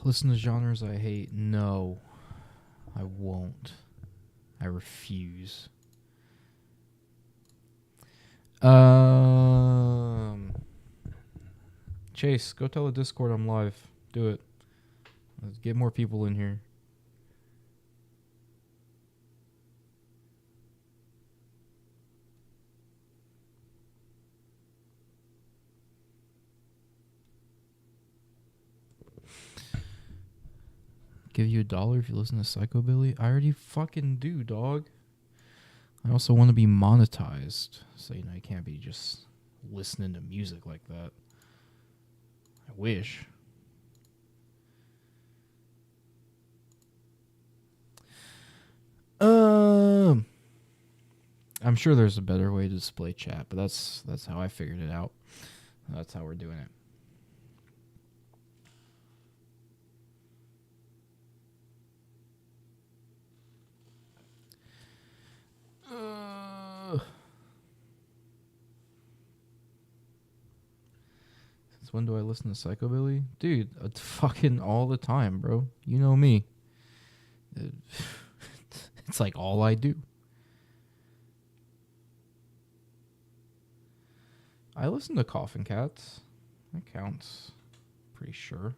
Listen to genres I hate. No, I won't. I refuse. Chase, go tell the Discord I'm live. Do it. Let's get more people in here. Give you $1 if you listen to Psychobilly? I already fucking do, dog. I also want to be monetized. So, you can't be just listening to music like that. I wish. I'm sure there's a better way to display chat, but that's how I figured it out. That's how we're doing it. Since when do I listen to Psychobilly? Dude, fucking all the time, bro. You know me. It's like all I do. I listen to Coffin Cats. That counts. Pretty sure.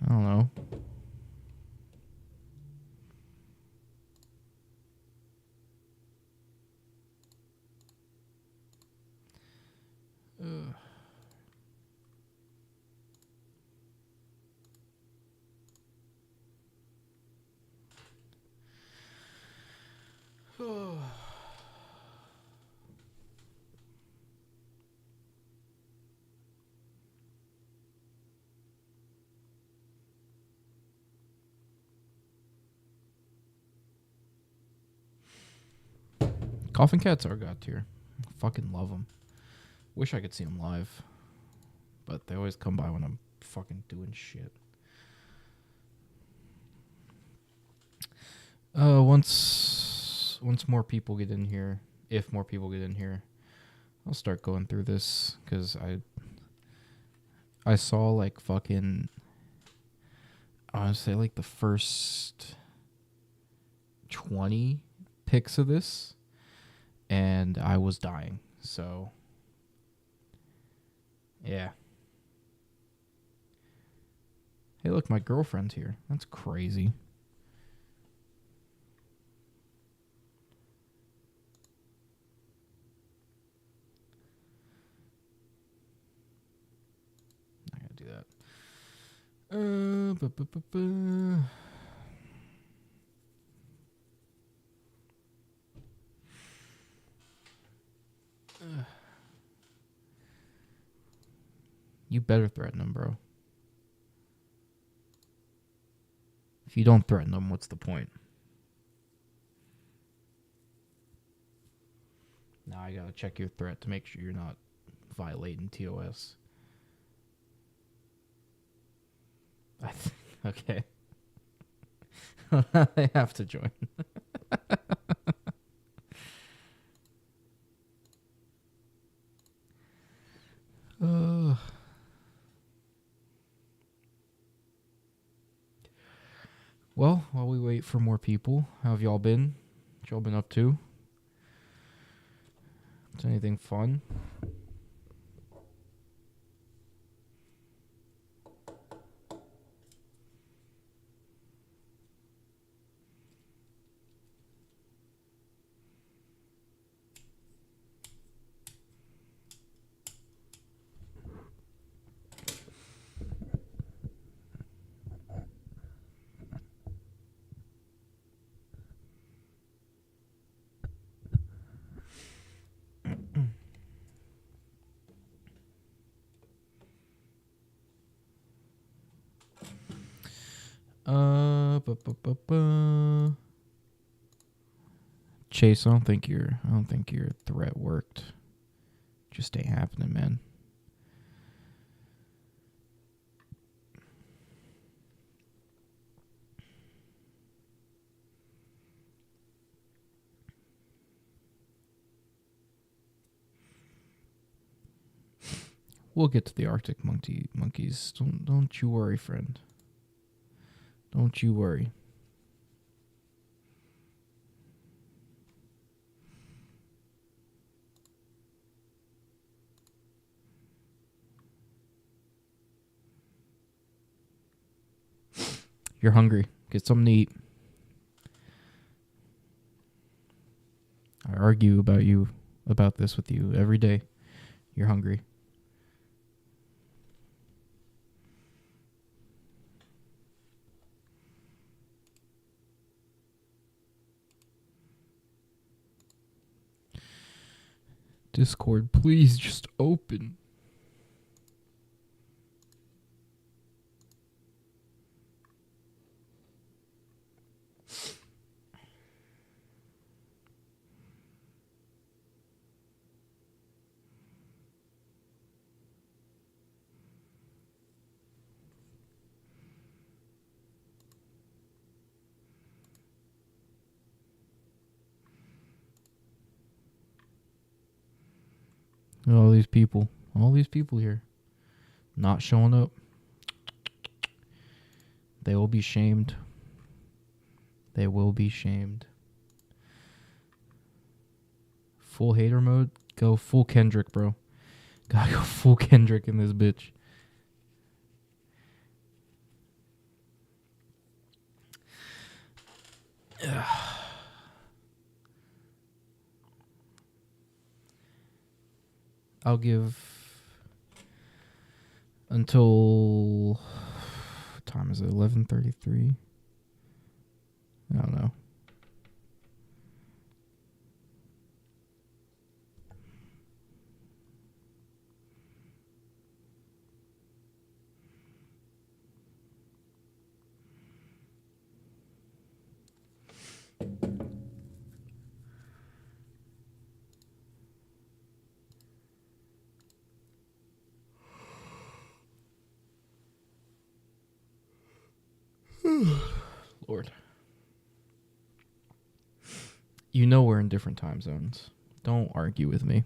I don't know. Coffin Cats are god tier. I fucking love them. Wish I could see them live. But they always come by when I'm fucking doing shit. Once more people get in here, if more people get in here, I'll start going through this, because I saw like fucking, I want to say like the first 20 pics of this, and I was dying. So yeah. Hey, look, my girlfriend's here. That's crazy. Not gonna do that. You better threaten him, bro. If you don't threaten him, what's the point? Now I gotta check your threat to make sure you're not violating TOS. Okay. They have to join. Well, while we wait for more people, how have y'all been? What y'all been up to? Is anything fun? Chase, I don't think your threat worked. Just ain't happening, man. We'll get to the Arctic monkeys. Don't you worry, friend. Don't you worry. You're hungry. Get something to eat. I argue about this with you every day. You're hungry. Discord, please just open. All these people here not showing up. They will be shamed. They will be shamed. Full hater mode? Go full Kendrick, bro. Gotta go full Kendrick in this bitch. I'll give until what time is it? 11:33. I don't know. Lord. You know we're in different time zones. Don't argue with me.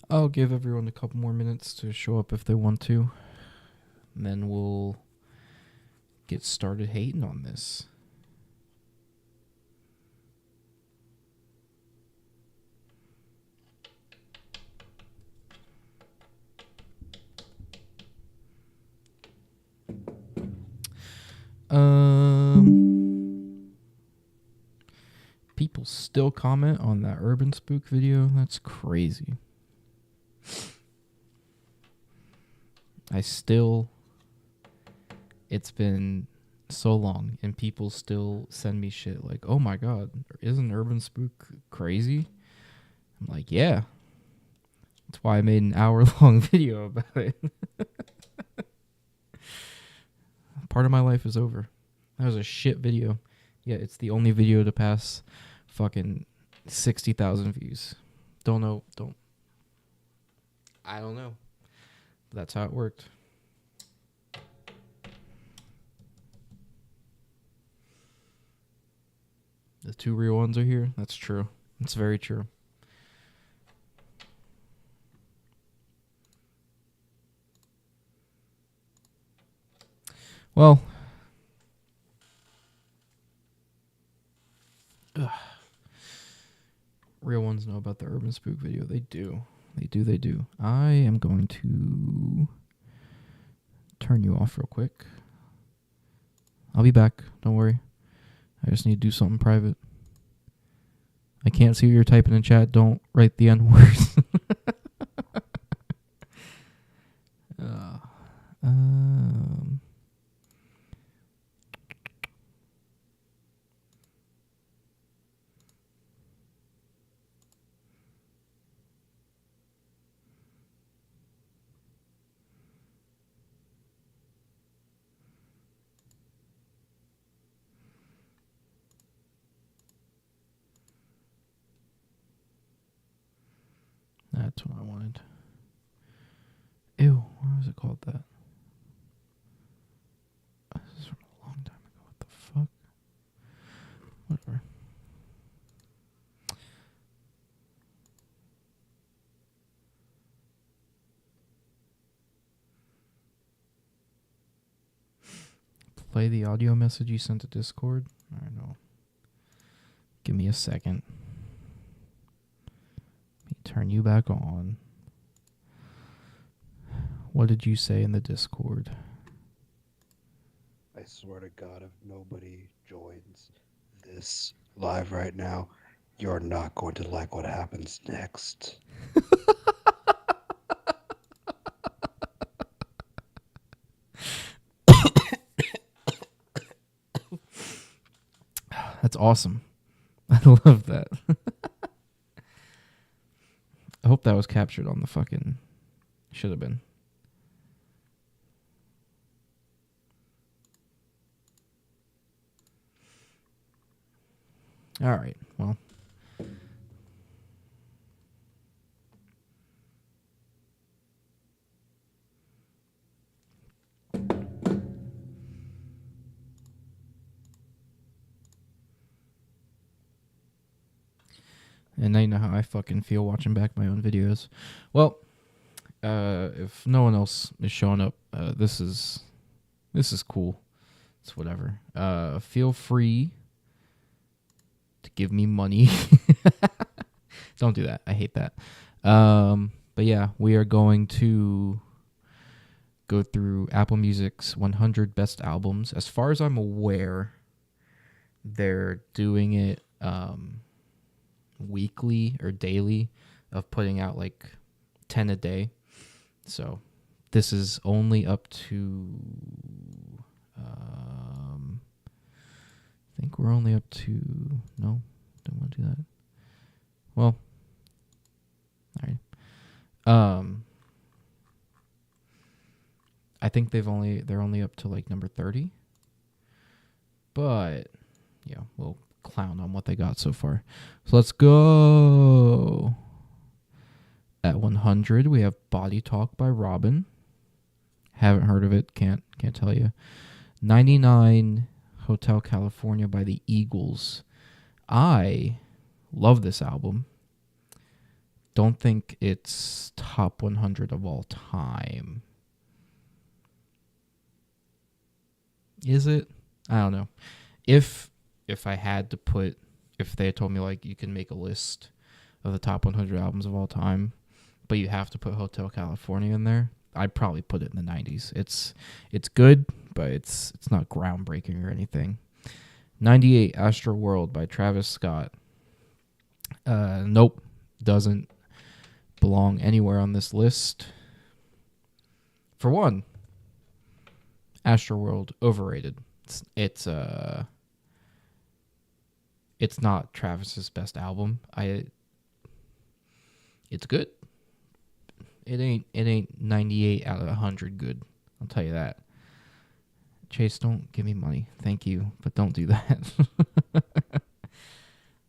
I'll give everyone a couple more minutes to show up if they want to. And then we'll get started hating on this. People still comment on that Urban Spook video. That's crazy. It's been so long and people still send me shit like, oh my god, isn't Urban Spook crazy? I'm like, yeah. That's why I made an hour-long video about it. Part of my life is over. That was a shit video. Yeah, it's the only video to pass fucking 60,000 views. I don't know. That's how it worked. The two real ones are here. That's true. It's very true. Well, real ones know about the Urban Spook video. They do. I am going to turn you off real quick. I'll be back. Don't worry. I just need to do something private. I can't see what you're typing in chat. Don't write the N-words. That's what I wanted. Ew, why was it called that? This is from a long time ago. play the audio message you sent to Discord? I don't know. Give me a second. Let me turn you back on. What did you say in the Discord? I swear to God, if nobody joins this live right now, you're not going to like what happens next. That's awesome. I love that. I hope that was captured on the fucking... Should have been. All right, well. And now you know how I fucking feel watching back my own videos. Well, if no one else is showing up, this is cool. It's whatever. Feel free to give me money. Don't do that. I hate that. But yeah, we are going to go through Apple Music's 100 best albums. As far as I'm aware, they're doing it weekly or daily, of putting out like 10 a day. So this is only up to I think we're only up to... No, don't want to do that. Well, all right. I think they're only up to like number 30. But yeah, we'll clown on what they got so far. So let's go. At 100, we have Body Talk by Robin. Haven't heard of it. Can't tell you. 99, Hotel California by the Eagles. I love this album. Don't think it's top 100 of all time. Is it? I don't know. If I had to put... If they had told me, like, you can make a list of the top 100 albums of all time, but you have to put Hotel California in there, I'd probably put it in the 90s. It's good, but it's not groundbreaking or anything. 98, Astro World by Travis Scott. Nope. Doesn't belong anywhere on this list. For one, Astro World, overrated. It's not Travis's best album. It's good. It ain't 98 out of 100 good. I'll tell you that. Chase, don't give me money. Thank you, but don't do that.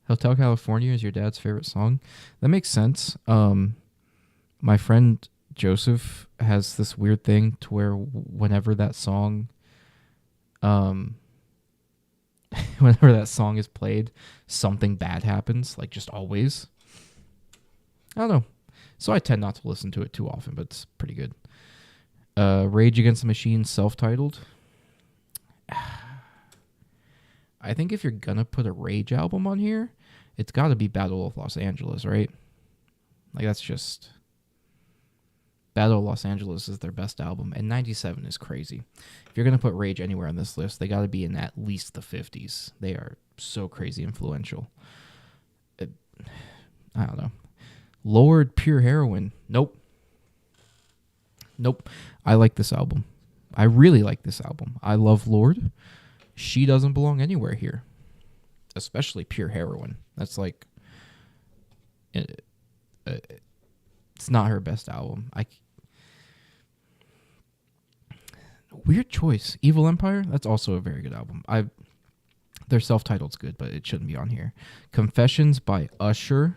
Hotel California is your dad's favorite song. That makes sense. My friend Joseph has this weird thing to where whenever that song whenever that song is played, something bad happens, like just always. I don't know. So I tend not to listen to it too often, but it's pretty good. Rage Against the Machine, self-titled. I think if you're gonna put a Rage album on here, it's got to be Battle of Los Angeles, right? Like, that's just... Battle of Los Angeles is their best album, and 97 is crazy. If you're going to put Rage anywhere on this list, they got to be in at least the 50s. They are so crazy influential. I don't know. Lorde, Pure Heroin. Nope. I like this album. I really like this album. I love Lorde. She doesn't belong anywhere here, especially Pure Heroin. That's like... it's not her best album. Weird choice. Evil Empire, that's also a very good album. Their self-titled's good, but it shouldn't be on here. Confessions by Usher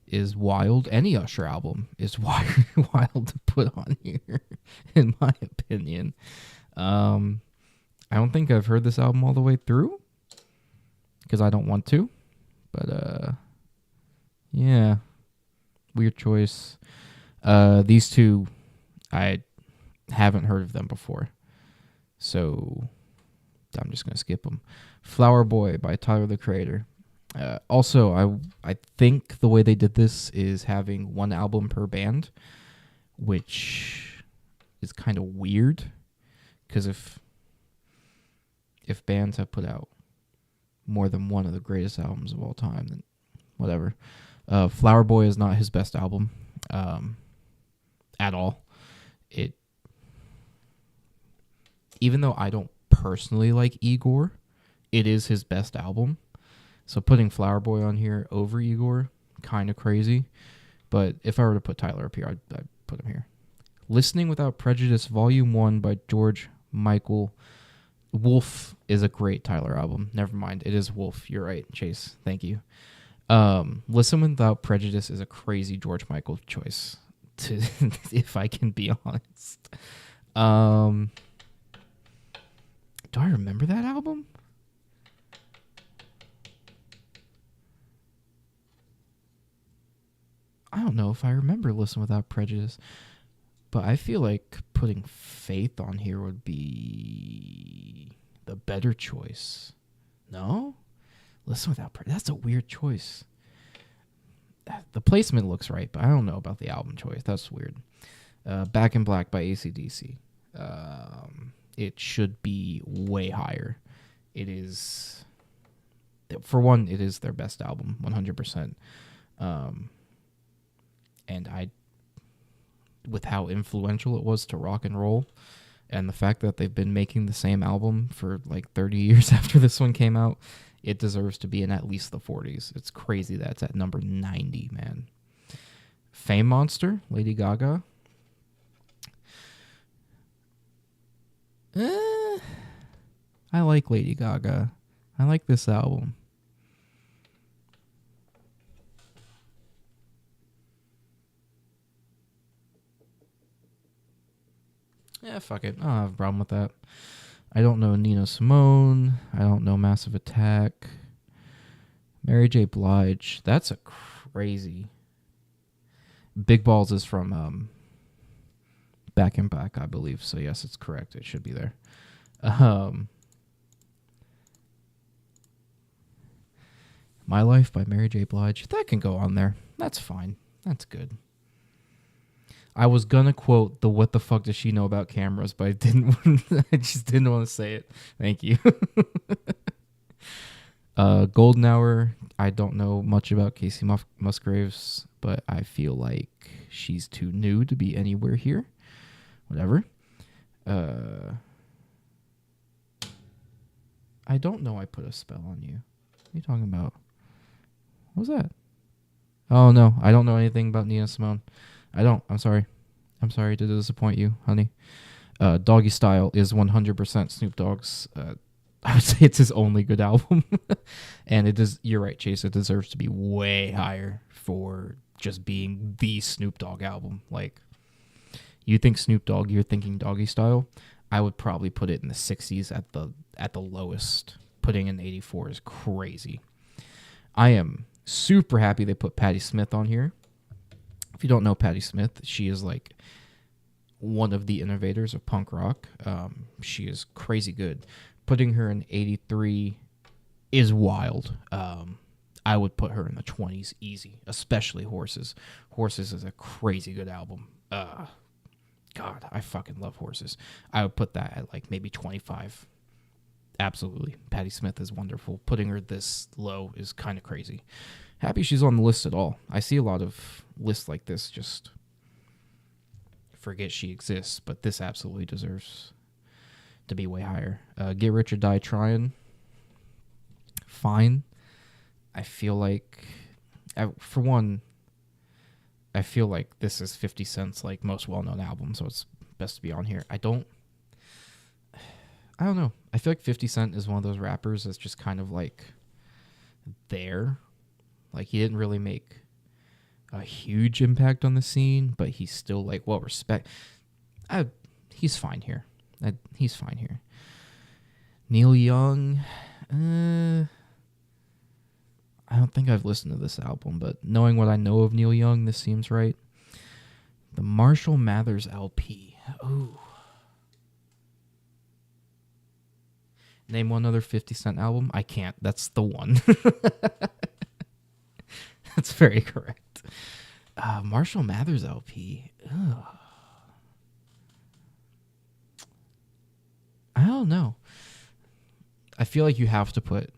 is wild. Any Usher album is wild to put on here, in my opinion. I don't think I've heard this album all the way through, because I don't want to. But, yeah. Weird choice. These two, I haven't heard of them before. So, I'm just gonna skip them. Flower Boy by Tyler the Creator. Also, I think the way they did this is having one album per band, which is kind of weird, because if bands have put out more than one of the greatest albums of all time, then whatever. Flower Boy is not his best album at all. Even though I don't personally like Igor, it is his best album. So putting Flower Boy on here over Igor, kind of crazy. But if I were to put Tyler up here, I'd put him here. Listening Without Prejudice, Volume 1 by George Michael. Wolf is a great Tyler album. Never mind, it is Wolf. You're right, Chase. Thank you. Listen Without Prejudice is a crazy George Michael choice, if I can be honest. Do I remember that album? I don't know if I remember Listen Without Prejudice, but I feel like putting Faith on here would be the better choice. No? Listen Without Prejudice. That's a weird choice. The placement looks right, but I don't know about the album choice. That's weird. Back in Black by AC/DC. It should be way higher. It is, for one, it is their best album, 100%. And with how influential it was to rock and roll, and the fact that they've been making the same album for like 30 years after this one came out, it deserves to be in at least the 40s. It's crazy that it's at number 90, man. Fame Monster, Lady Gaga. I like Lady Gaga. I like this album. Yeah, fuck it. I don't have a problem with that. I don't know Nina Simone. I don't know Massive Attack. Mary J. Blige. That's a crazy. Big Balls is from Back in Black, I believe. So yes, it's correct. It should be there. My Life by Mary J. Blige. That can go on there. That's fine. That's good. I was gonna quote the "What the fuck does she know about cameras?" but I didn't. I just didn't want to say it. Thank you. Golden Hour. I don't know much about Casey Musgraves, but I feel like she's too new to be anywhere here. Whatever. I don't know. I put a spell on you. What are you talking about? What was that? Oh no, I don't know anything about Nina Simone. I don't. I'm sorry. I'm sorry to disappoint you, honey. Doggy Style is 100% Snoop Dogg's. I would say it's his only good album. And it is. You're right, Chase. It deserves to be way higher for just being the Snoop Dogg album. Like, you think Snoop Dogg, you're thinking Doggy Style. I would probably put it in the 60s at the lowest. Putting in 84 is crazy. I am super happy they put Patti Smith on here. If you don't know Patti Smith, she is like one of the innovators of punk rock. She is crazy good. Putting her in 83 is wild. I would put her in the 20s easy, especially Horses. Horses is a crazy good album. God, I fucking love Horses. I would put that at like maybe 25. Absolutely. Patti Smith is wonderful. Putting her this low is kind of crazy. Happy she's on the list at all. I see a lot of lists like this, just forget she exists, but this absolutely deserves to be way higher. Get Rich or Die Trying. Fine. I feel like, for one, I feel like this is 50 Cent's like most well-known album, so it's best to be on here. I don't know. I feel like 50 Cent is one of those rappers that's just kind of like there. Like, he didn't really make a huge impact on the scene, but he's still like well respected. He's fine here. He's fine here. Neil Young. I don't think I've listened to this album, but knowing what I know of Neil Young, this seems right. The Marshall Mathers LP. Ooh. Name one other 50 Cent album. I can't. That's the one. That's very correct. Marshall Mathers LP. Ugh. I don't know. I feel like you have to put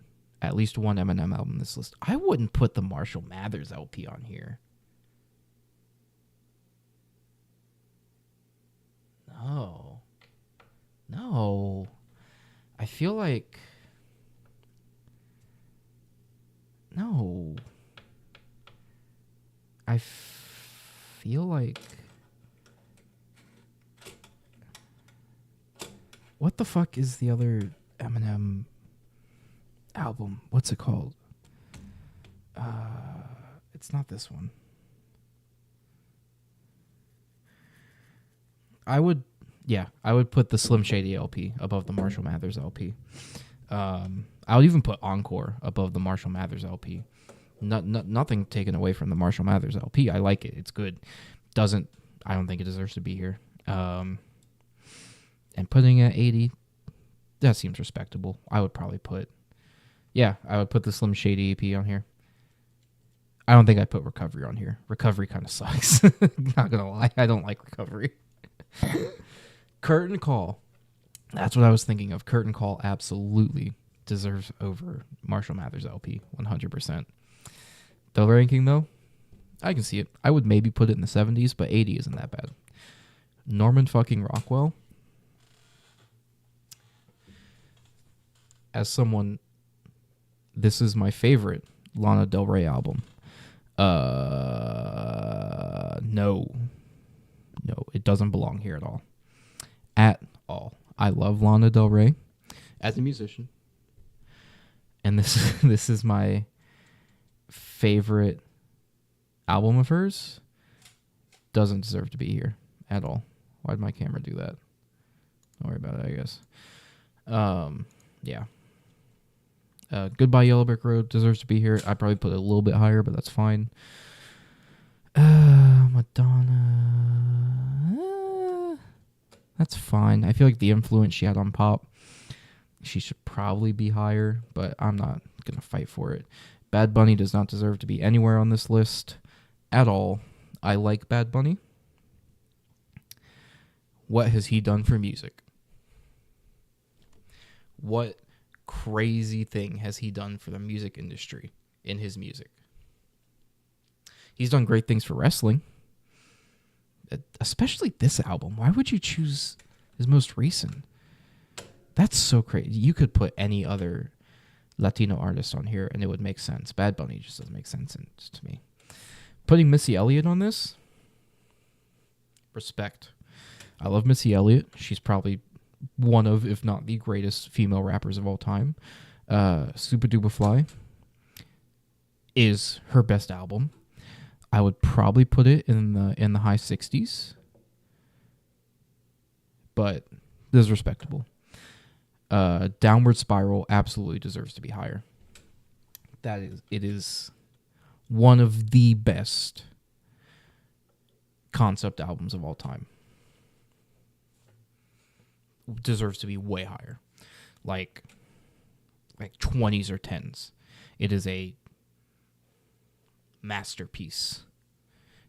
at least one Eminem album on this list. I wouldn't put the Marshall Mathers LP on here. No. No. I feel like... No. I feel like... What the fuck is the other Eminem album? What's it called? It's not this one. I would put the Slim Shady LP above the Marshall Mathers LP. I would even put Encore above the Marshall Mathers LP. Nothing taken away from the Marshall Mathers LP. I like it. It's good. I don't think it deserves to be here. And putting it at 80, that seems respectable. I would put the Slim Shady EP on here. I don't think I'd put Recovery on here. Recovery kind of sucks. Not gonna lie, I don't like Recovery. Curtain Call. That's what I was thinking of. Curtain Call absolutely deserves over Marshall Mathers LP, 100%. The ranking, though, I can see it. I would maybe put it in the 70s, but 80 isn't that bad. Norman fucking Rockwell. As someone, this is my favorite Lana Del Rey album. No, it doesn't belong here at all. At all. I love Lana Del Rey as a musician, and this is my favorite album of hers. Doesn't deserve to be here at all. Why'd my camera do that? Don't worry about it, I guess. Yeah. Goodbye Yellow Brick Road deserves to be here. I'd probably put it a little bit higher, but that's fine. Madonna. That's fine. I feel like the influence she had on pop, she should probably be higher, but I'm not going to fight for it. Bad Bunny does not deserve to be anywhere on this list at all. I like Bad Bunny. What has he done for music? What crazy thing has he done for the music industry in his music? He's done great things for wrestling, especially this album. Why would you choose his most recent? That's so crazy. You could put any other Latino artist on here and it would make sense. Bad Bunny just doesn't make sense to me. Putting Missy Elliott on this, respect. I love Missy Elliott. She's probably one of, if not the greatest female rappers of all time. Super Duper Fly is her best album. I would probably put it in the high 60s, but this is respectable. Downward Spiral absolutely deserves to be higher. It is one of the best concept albums of all time. Deserves to be way higher, like 20s or 10s. It is a masterpiece.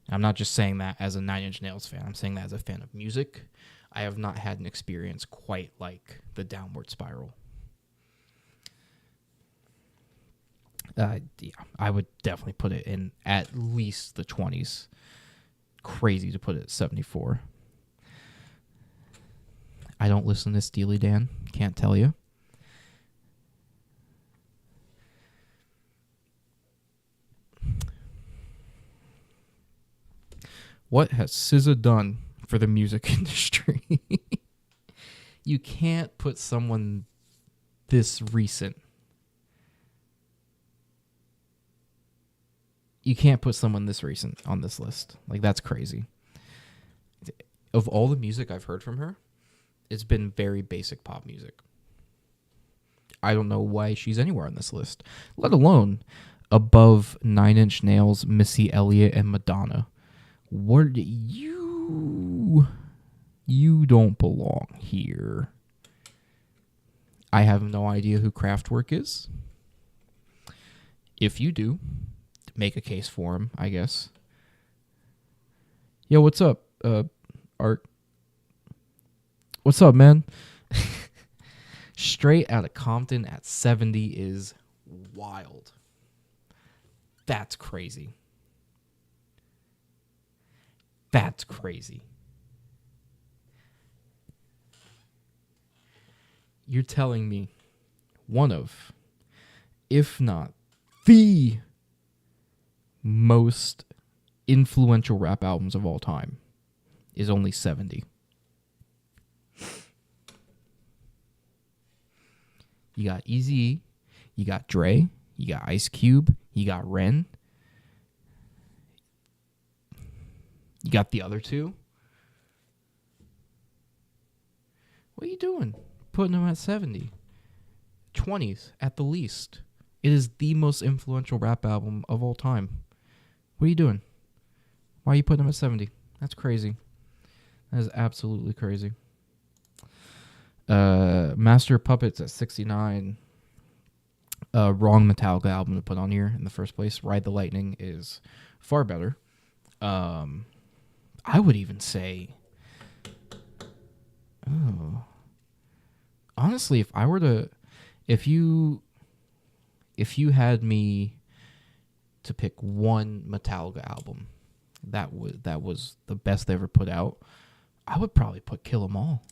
I'm not just saying that as a Nine Inch Nails fan. I'm saying that as a fan of music. I have not had an experience quite like the Downward Spiral. I would definitely put it in at least the 20s. Crazy to put it at 74. I don't listen to Steely Dan. Can't tell you. What has SZA done for the music industry? You can't put someone this recent. You can't put someone this recent on this list. Like, that's crazy. Of all the music I've heard from her, it's been very basic pop music. I don't know why she's anywhere on this list, let alone above Nine Inch Nails, Missy Elliott, and Madonna. What you don't belong here. I have no idea who Kraftwerk is. If you do, make a case for him, I guess. Yo, what's up, Art? What's up, man? Straight out of Compton at 70 is wild. That's crazy. That's crazy. You're telling me one of, if not the most influential rap albums of all time is only 70. You got Eazy-E, you got Dre, you got Ice Cube, you got Ren. You got the other two. What are you doing? Putting them at 70. 20s at the least. It is the most influential rap album of all time. What are you doing? Why are you putting them at 70? That's crazy. That is absolutely crazy. Master of Puppets at 69. Wrong Metallica album to put on here in the first place. Ride the Lightning is far better. I would even say, honestly, if you had me to pick one Metallica album that was the best they ever put out, I would probably put Kill 'Em All,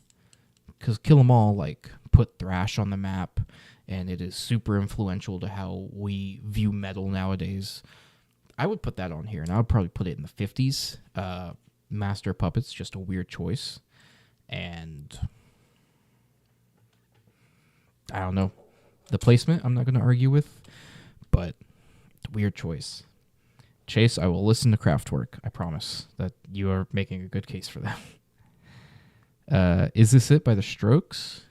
because Kill 'Em All like put thrash on the map, and it is super influential to how we view metal nowadays. I would put that on here, and I would probably put it in the 50s. Master of Puppets, just a weird choice. And I don't know. The placement, I'm not going to argue with, but weird choice. Chase, I will listen to Kraftwerk. I promise that you are making a good case for them. Is This It by The Strokes?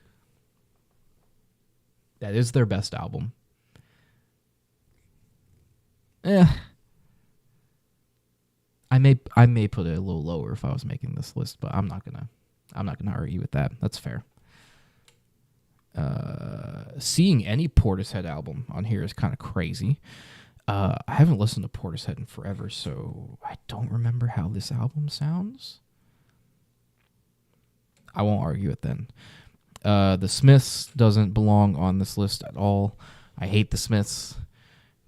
That is their best album. I may put it a little lower if I was making this list, but I'm not gonna argue with that. That's fair. Seeing any Portishead album on here is kind of crazy. I haven't listened to Portishead in forever, so I don't remember how this album sounds. I won't argue it then. The Smiths doesn't belong on this list at all. I hate the Smiths.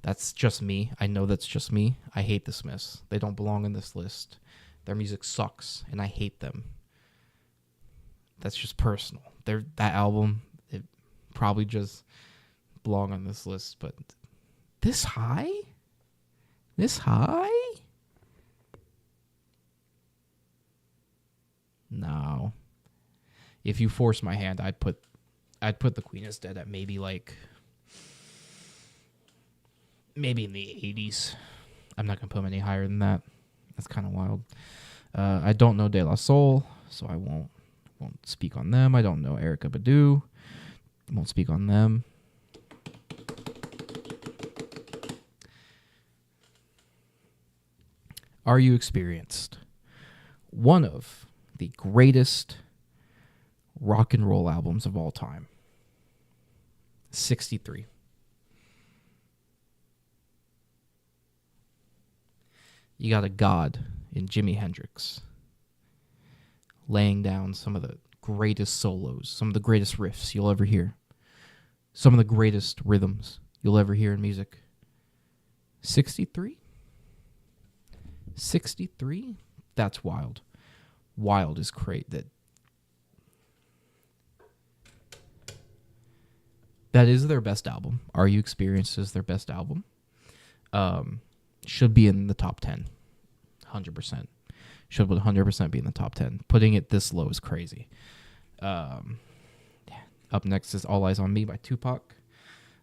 That's just me. I know that's just me. I hate the Smiths. They don't belong on this list. Their music sucks, and I hate them. That's just personal. That album, it probably just belong on this list, but this high? This high? No. If you force my hand, I'd put The Queen is Dead at maybe in the 80s. I'm not going to put them any higher than that. That's kind of wild. I don't know De La Soul, so I won't speak on them. I don't know Erykah Badu. Won't speak on them. Are You Experienced? One of the greatest rock and roll albums of all time. 63. You got a god in Jimi Hendrix laying down some of the greatest solos, some of the greatest riffs you'll ever hear, some of the greatest rhythms you'll ever hear in music. 63? 63? That's wild. Wild is great. That is their best album. Are You Experienced is their best album. Should be in the top 10. 100%. Should 100% be in the top 10. Putting it this low is crazy. Up next is All Eyes on Me by Tupac.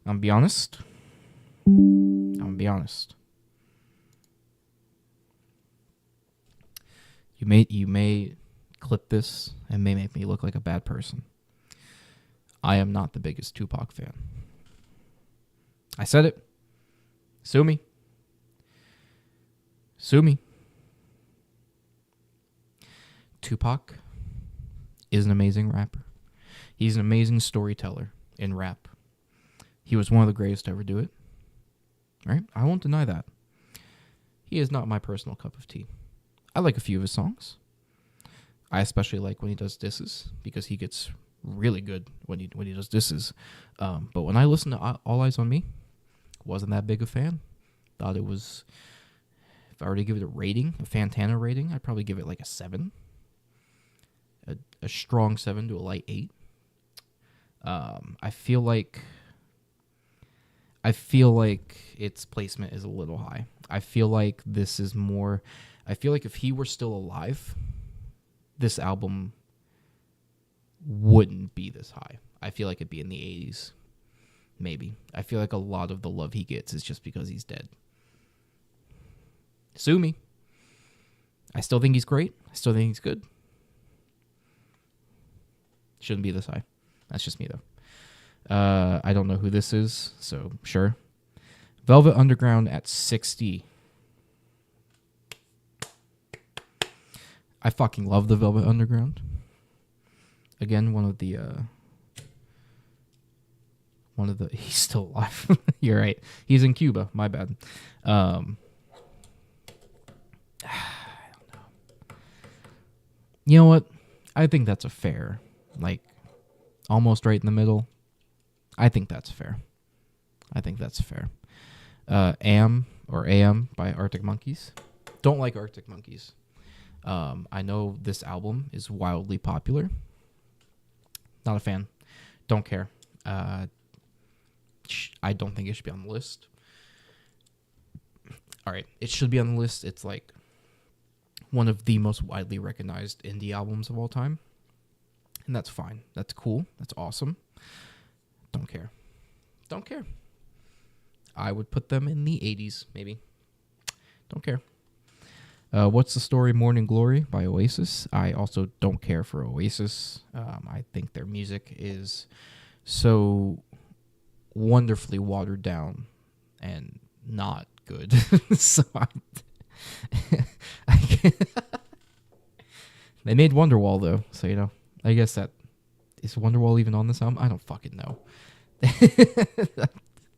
I'm gonna be honest. You may clip this and may make me look like a bad person. I am not the biggest Tupac fan. I said it. Sue me. Tupac is an amazing rapper. He's an amazing storyteller. in rap. He was one of the greatest to ever do it. Right? I won't deny that. He is not my personal cup of tea. I like a few of his songs. I especially like when he does disses because he gets really good when he does disses. But when I listen to All Eyes on Me, wasn't that big a fan. Thought it was, if I were to give it a rating, a Fantana rating, I'd probably give it like a 7. A strong 7 to a light 8. I feel like its placement is a little high. I feel like this is more... I feel like if he were still alive, this album wouldn't be this high. I feel like it'd be in the 80s. Maybe. I feel like a lot of the love he gets is just because he's dead. Sue me. I still think he's great. I still think he's good. Shouldn't be this high. That's just me, though. I don't know who this is, so sure. Velvet Underground at 60. I fucking love the Velvet Underground. Again, one of the he's still alive. You're right. He's in Cuba. My bad. I don't know. You know what? I think that's a fair, like, almost right in the middle. I think that's fair. AM by Arctic Monkeys. Don't like Arctic Monkeys. I know this album is wildly popular. Not a fan. Don't care. I don't think it should be on the list. All right, it should be on the list. It's like one of the most widely recognized indie albums of all time. And that's fine. That's cool. That's awesome. Don't care. I would put them in the 80s, maybe. Don't care. What's the Story? Morning Glory by Oasis. I also don't care for Oasis. I think their music is so wonderfully watered down and not good. So I can't. They made Wonderwall, though, so, you know, I guess that... Is Wonderwall even on this album? I don't fucking know.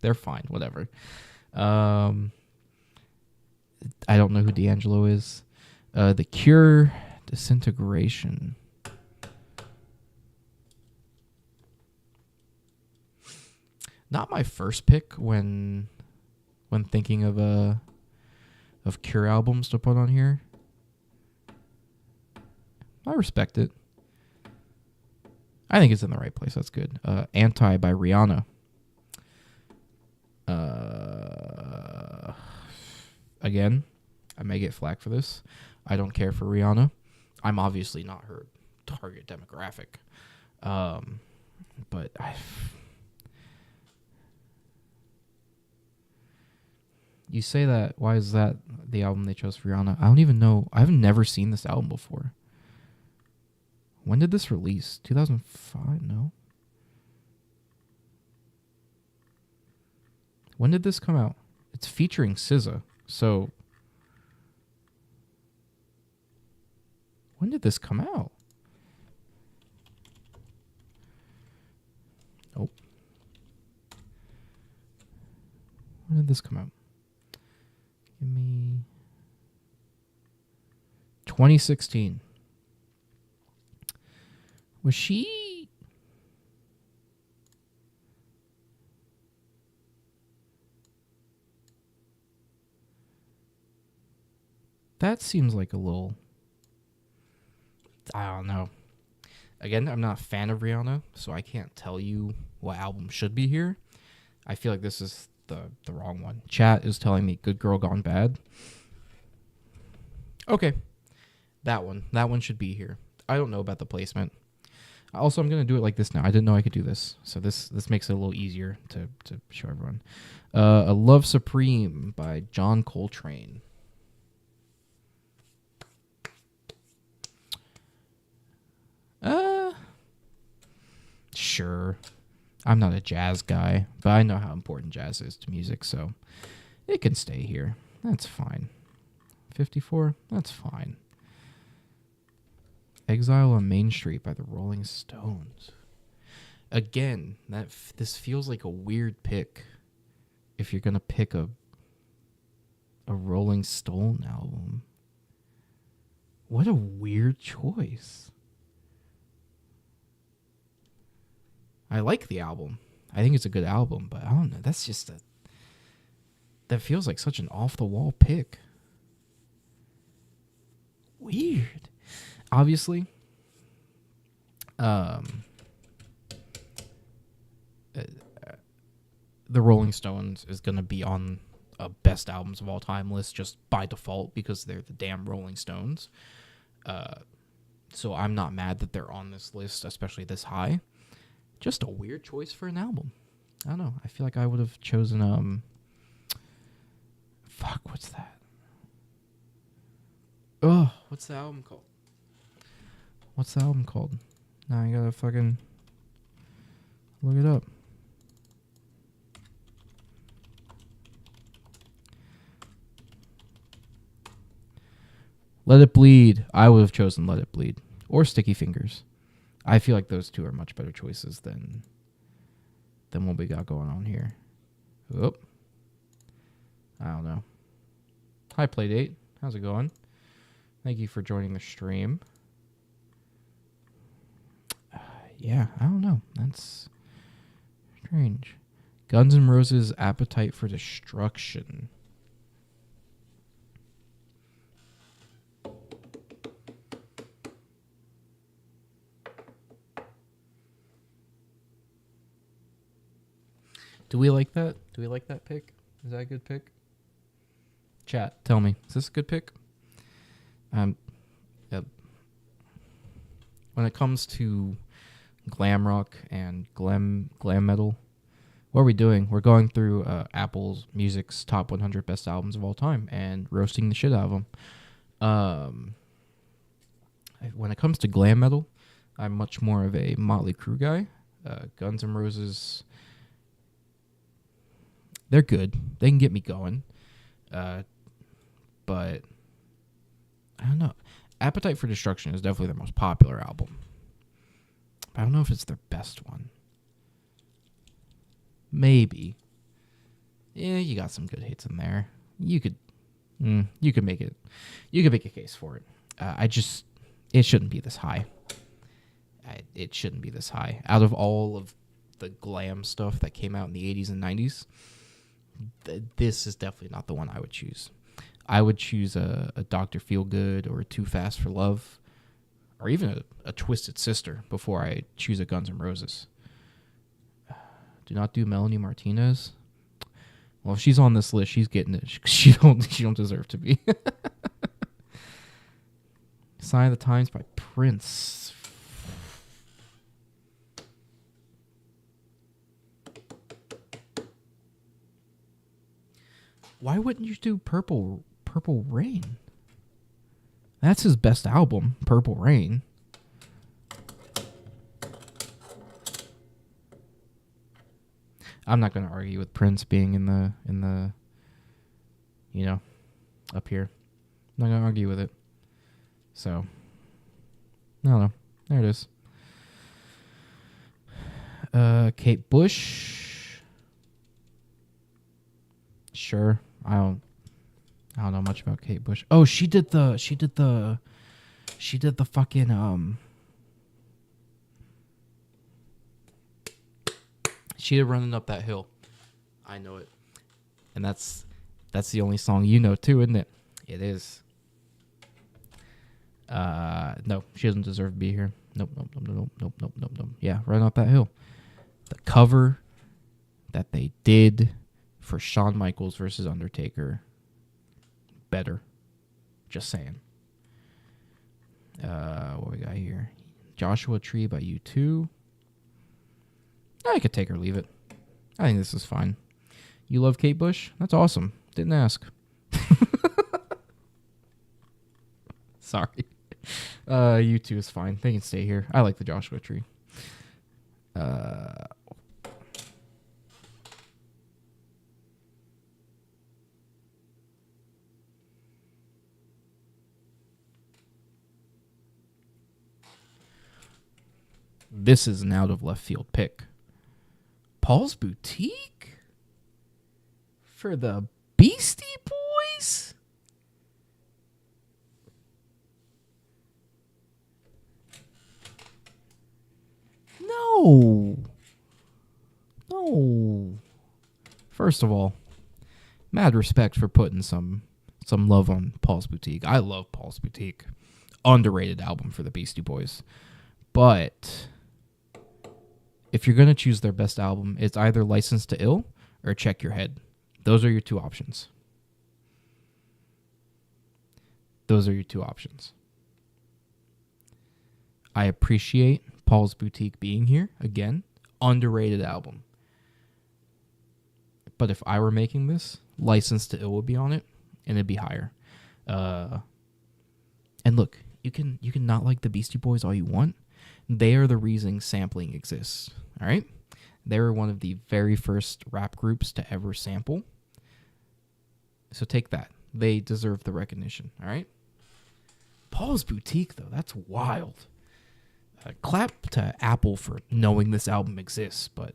They're fine, whatever. I don't know who D'Angelo is. The Cure, Disintegration. Not my first pick when thinking of Cure albums to put on here. I respect it. I think it's in the right place. That's good. Anti by Rihanna. Again, I may get flack for this. I don't care for Rihanna. I'm obviously not her target demographic. But you say that, why is that the album they chose for Rihanna? I don't even know. I've never seen this album before. When did this release? 2005? No. When did this come out? It's featuring SZA. So, when did this come out? Oh. When did this come out? Give me 2016. Was she... That seems like a little... I don't know. Again, I'm not a fan of Rihanna, so I can't tell you what album should be here. I feel like this is the wrong one. Chat is telling me Good Girl Gone Bad. Okay. That one should be here. I don't know about the placement. Also, I'm going to do it like this now. I didn't know I could do this. So this makes it a little easier to show everyone. A Love Supreme by John Coltrane. Sure. I'm not a jazz guy, but I know how important jazz is to music, so it can stay here. That's fine. 54? That's fine. Exile on Main Street by the Rolling Stones. Again, this feels like a weird pick. If you're gonna pick a Rolling Stone album, what a weird choice. I like the album. I think it's a good album, but I don't know. That's just that feels like such an off the wall pick. Weird. Obviously, the Rolling Stones is going to be on a best albums of all time list just by default because they're the damn Rolling Stones. So I'm not mad that they're on this list, especially this high. Just a weird choice for an album. I don't know. I feel like I would have chosen fuck, what's that? Oh, what's the album called? What's the album called? Now I gotta fucking look it up. Let It Bleed. I would have chosen Let It Bleed. Or Sticky Fingers. I feel like those two are much better choices than what we got going on here. Oop. I don't know. Hi, Playdate. How's it going? Thank you for joining the stream. Yeah, I don't know. That's strange. Guns N' Roses' Appetite for Destruction. Do we like that? Do we like that pick? Is that a good pick? Chat, tell me. Is this a good pick? Yep. When it comes to glam rock and glam metal, what are we doing? We're going through Apple's Music's top 100 best albums of all time and roasting the shit out of them. When it comes to glam metal, I'm much more of a Motley Crue guy. Guns N' Roses, they're good. They can get me going. But I don't know. Appetite for Destruction is definitely their most popular album. I don't know if it's their best one. Maybe. Yeah, you got some good hits in there. You could make it. You could make a case for it. It shouldn't be this high. It shouldn't be this high. Out of all of the glam stuff that came out in the 80s and 90s, this is definitely not the one I would choose. I would choose a Dr. Feelgood or a Too Fast for Love, or even a Twisted Sister before I choose a Guns N' Roses. Do not do Melanie Martinez. Well, if she's on this list, she's getting it. She don't deserve to be. Sign of the Times by Prince. Why wouldn't you do Purple Rain? That's his best album, Purple Rain. I'm not going to argue with Prince being in the up here. I'm not going to argue with it. So, I don't know. There it is. Kate Bush. Sure. I don't know much about Kate Bush. Oh, she did the fucking she did Running Up That Hill. I know it. And that's the only song you know too, isn't it? It is. No, she doesn't deserve to be here. Nope. Yeah, Running Up That Hill. The cover that they did for Shawn Michaels versus Undertaker, better. Just saying. What we got here? Joshua Tree by U2. I could take or leave it. I think this is fine. You love Kate Bush? That's awesome. Didn't ask. Sorry. U2 is fine. They can stay here. I like the Joshua Tree. this is an out of left field pick. Paul's Boutique for the Beastie Boys? No. No. First of all, mad respect for putting some love on Paul's Boutique. I love Paul's Boutique. Underrated album for the Beastie Boys. But if you're going to choose their best album, it's either License to Ill or Check Your Head. Those are your two options. Those are your two options. I appreciate Paul's Boutique being here. Again, underrated album. But if I were making this, License to Ill would be on it, and it'd be higher. And look, you can not like the Beastie Boys all you want. They are the reason sampling exists. All right? They were one of the very first rap groups to ever sample. So take that. They deserve the recognition. All right? Paul's Boutique, though, that's wild. Clap to Apple for knowing this album exists, but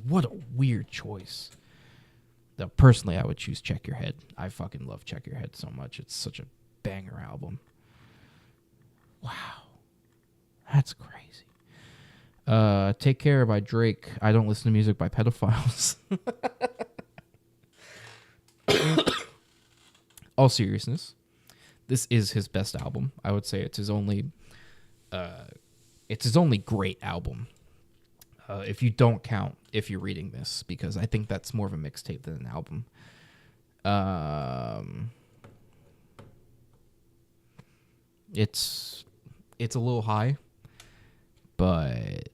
what a weird choice. Though personally, I would choose Check Your Head. I fucking love Check Your Head so much. It's such a banger album. Wow. That's crazy. Take Care by Drake. I don't listen to music by pedophiles. All seriousness, this is his best album. I would say it's his only great album. If you don't count If You're Reading This, because I think that's more of a mixtape than an album. It's a little high, but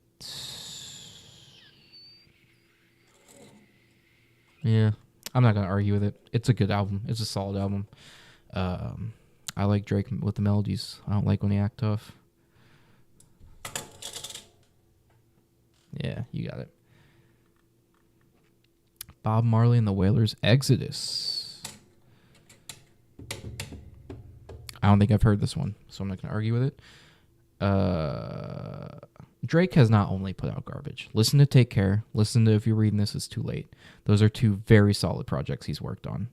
yeah, I'm not gonna argue with it. It's a good album. It's a solid album. I like Drake with the melodies. I don't like when he act tough. Yeah, you got it. Bob Marley and the Wailers, Exodus. I don't think I've heard this one, so I'm not going to argue with it. Drake has not only put out garbage. Listen to Take Care. Listen to If You're Reading This, It's Too Late. Those are two very solid projects he's worked on.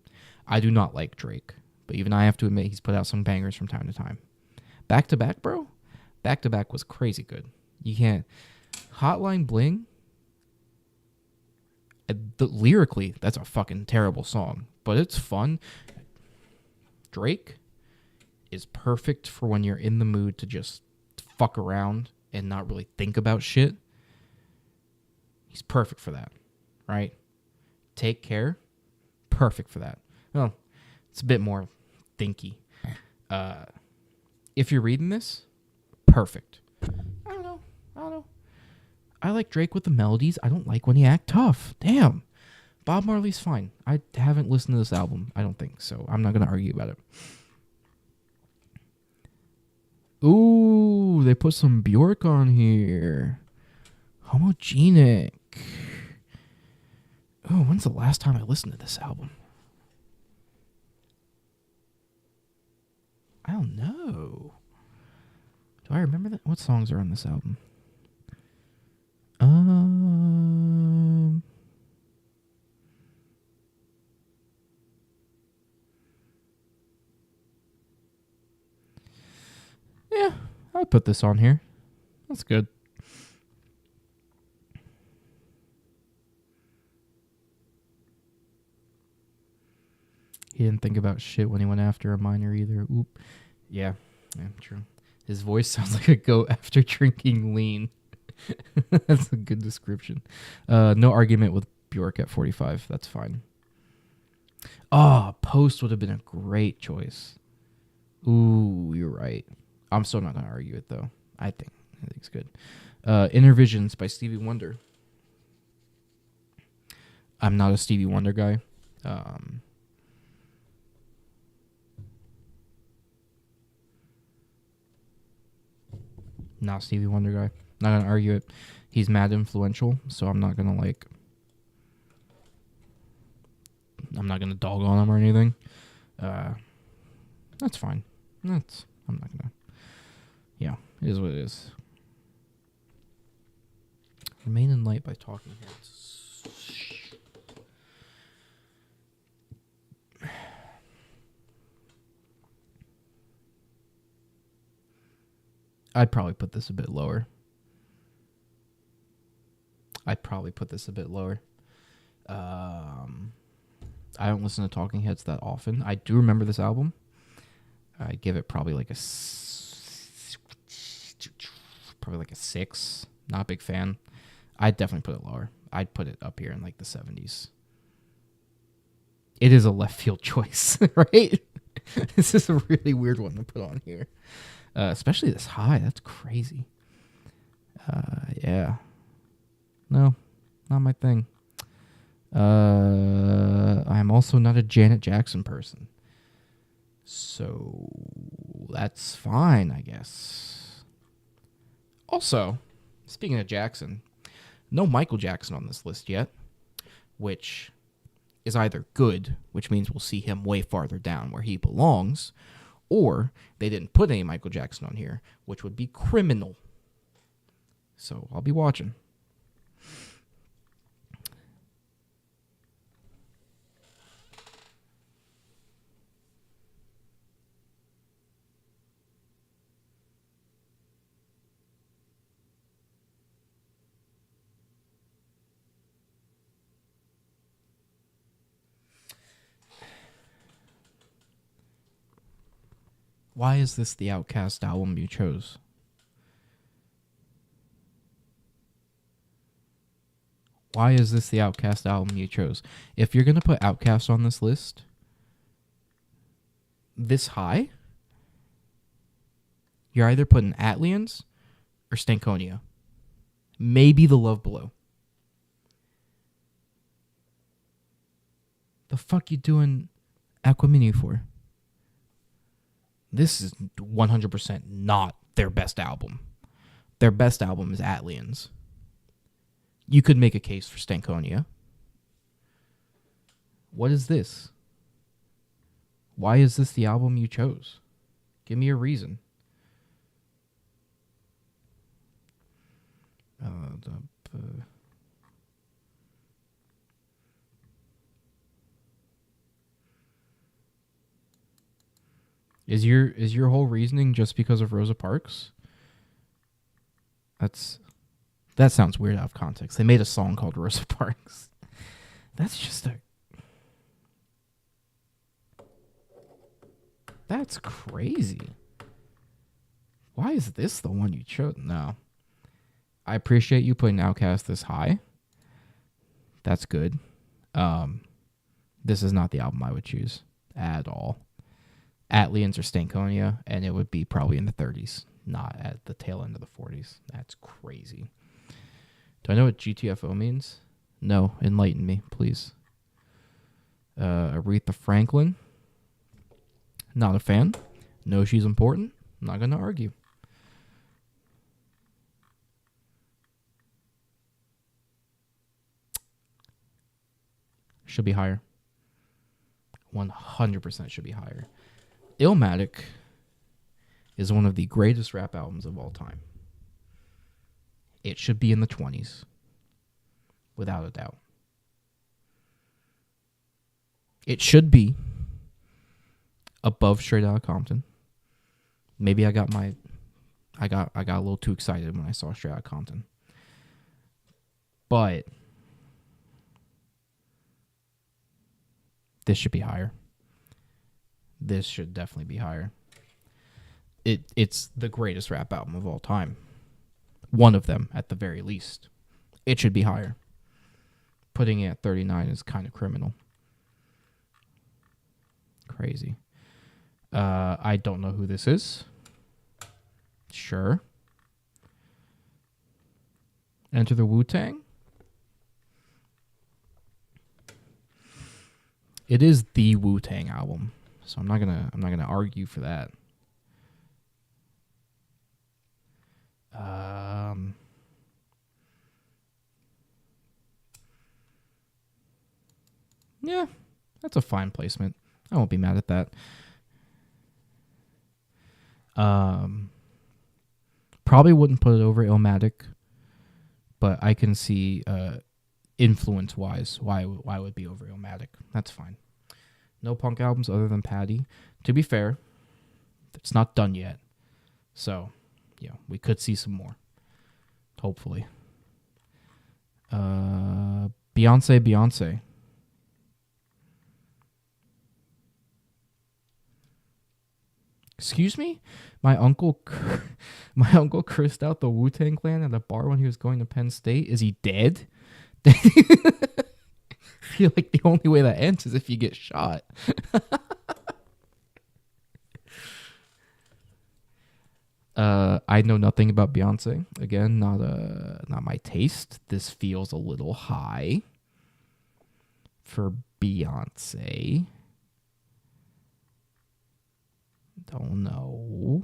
I do not like Drake, but even I have to admit he's put out some bangers from time to time. Back to Back, bro? Back to Back was crazy good. You can't... Hotline Bling, lyrically, that's a fucking terrible song, but it's fun. Drake is perfect for when you're in the mood to just fuck around and not really think about shit. He's perfect for that, right? Take Care, perfect for that. Well, it's a bit more thinky. If You're Reading This, perfect. I don't know. I like Drake with the melodies. I don't like when he act tough. Damn. Bob Marley's fine. I haven't listened to this album, I don't think, so I'm not going to argue about it. Ooh, they put some Bjork on here. Homogenic. Oh, when's the last time I listened to this album? I don't know. Do I remember that? What songs are on this album? Yeah, I'll put this on here. That's good. He didn't think about shit when he went after a minor either. Oop. Yeah, true. His voice sounds like a goat after drinking lean. That's a good description. No argument with Bjork at 45. That's fine. Post would have been a great choice. Ooh, you're right. I'm still not going to argue it, though. I think it's good. Inner Visions by Stevie Wonder. I'm not a Stevie Wonder guy. Not a Stevie Wonder guy. Not going to argue it. He's mad influential, so I'm not going to, I'm not going to dog on him or anything. That's fine. I'm not going to... Yeah, it is what it is. Remain in Light by Talking Heads. I'd probably put this a bit lower. I don't listen to Talking Heads that often. I do remember this album. I give it probably like a 6. Not a big fan. I'd definitely put it lower. I'd put it up here in like the 70s. It is a left field choice, right? This is a really weird one to put on here. Especially this high. That's crazy. Yeah. No, not my thing. I'm also not a Janet Jackson person. So that's fine, I guess. Also, speaking of Jackson, no Michael Jackson on this list yet, which is either good, which means we'll see him way farther down where he belongs, or they didn't put any Michael Jackson on here, which would be criminal. So I'll be watching. Why is this the Outkast album you chose? Why is this the Outkast album you chose? If you're going to put Outkast on this list this high, you're either putting Atlians or Stankonia. Maybe The Love Below. The fuck you doing Aquamini for? This is 100% not their best album. Their best album is Atlians. You could make a case for Stankonia. What is this? Why is this the album you chose? Give me a reason. Is your whole reasoning just because of Rosa Parks? That sounds weird out of context. They made a song called Rosa Parks. That's crazy. Why is this the one you chose? No. I appreciate you putting Outkast this high. That's good. This is not the album I would choose at all. Atlians or Stankonia, and it would be probably in the 30s, not at the tail end of the 40s. That's crazy. Do I know what GTFO means? No, enlighten me, please. Aretha Franklin. Not a fan. Know she's important. I'm not going to argue. Should be higher. 100% should be higher. Illmatic is one of the greatest rap albums of all time. It should be in the 20s. Without a doubt. It should be above Straight Outta Compton. Maybe I got a little too excited when I saw Straight Outta Compton. But this should be higher. This should definitely be higher. It's the greatest rap album of all time. One of them, at the very least. It should be higher. Putting it at 39 is kind of criminal. Crazy. I don't know who this is. Sure. Enter the Wu-Tang? It is the Wu-Tang album. So I'm not gonna argue for that. Yeah, that's a fine placement. I won't be mad at that. Probably wouldn't put it over Illmatic. but I can see influence-wise why it would be over Illmatic. That's fine. No punk albums other than Patty. To be fair, it's not done yet. So, yeah, we could see some more. Hopefully. Beyonce. Excuse me? My uncle cursed out the Wu-Tang Clan at a bar when he was going to Penn State. Is he dead? I feel like the only way that ends is if you get shot. I know nothing about Beyonce. Again, not my taste. This feels a little high for Beyonce. Don't know.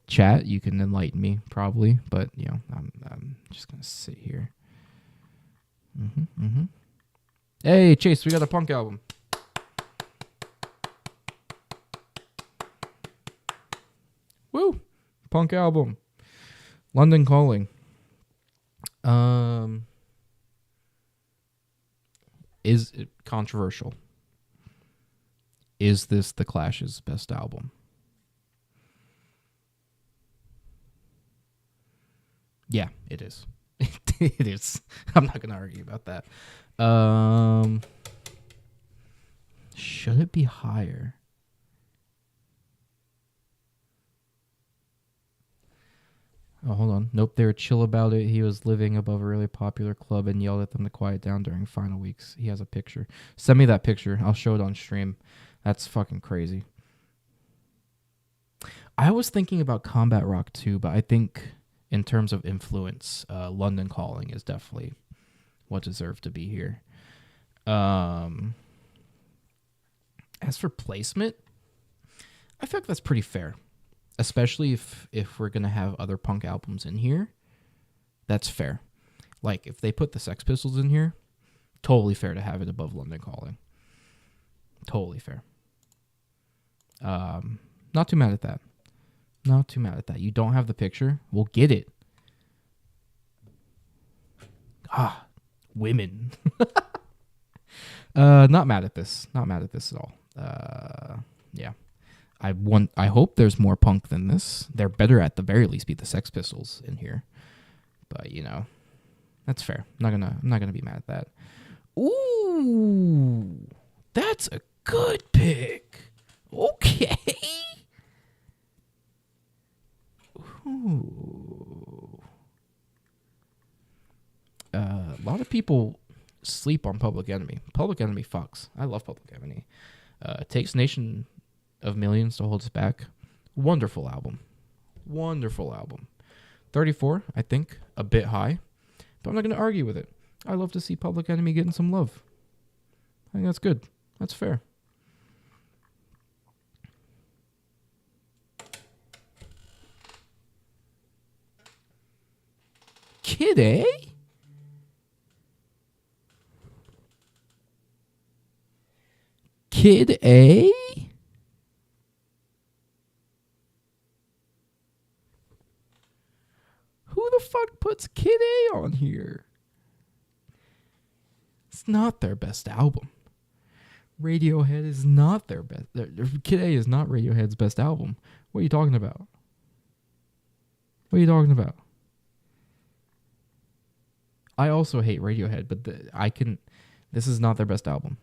Chat, you can enlighten me probably, but you know, I'm just gonna sit here. Hey, Chase, we got a punk album. Woo! Punk album. London Calling. Is it controversial? Is this The Clash's best album? Yeah, it is. It is. I'm not going to argue about that. Should it be higher? Oh, hold on. Nope, they were chill about it. He was living above a really popular club and yelled at them to quiet down during final weeks. He has a picture. Send me that picture. I'll show it on stream. That's fucking crazy. I was thinking about Combat Rock too, but I think in terms of influence, London Calling is definitely what deserved to be here. As for placement, I feel like that's pretty fair. Especially if we're going to have other punk albums in here, that's fair. Like, if they put the Sex Pistols in here, totally fair to have it above London Calling. Totally fair. Not too mad at that. Not too mad at that. You don't have the picture? We'll get it. Women. Not mad at this. Not mad at this at all. Yeah. I hope there's more punk than this. There better at the very least be the Sex Pistols in here. But you know, that's fair. I'm not gonna be mad at that. Ooh, that's a good pick. Okay. Ooh. A lot of people sleep on Public Enemy. Public Enemy fucks. I love Public Enemy. Takes Nation of Millions to Hold Us Back. Wonderful album. 34, I think, a bit high. But I'm not going to argue with it. I love to see Public Enemy getting some love. I think that's good. That's fair. Kid A? Kid A? Who the fuck puts Kid A on here? It's not their best album. Radiohead is not their best. Kid A is not Radiohead's best album. What are you talking about? What are you talking about? I also hate Radiohead, but this is not their best album.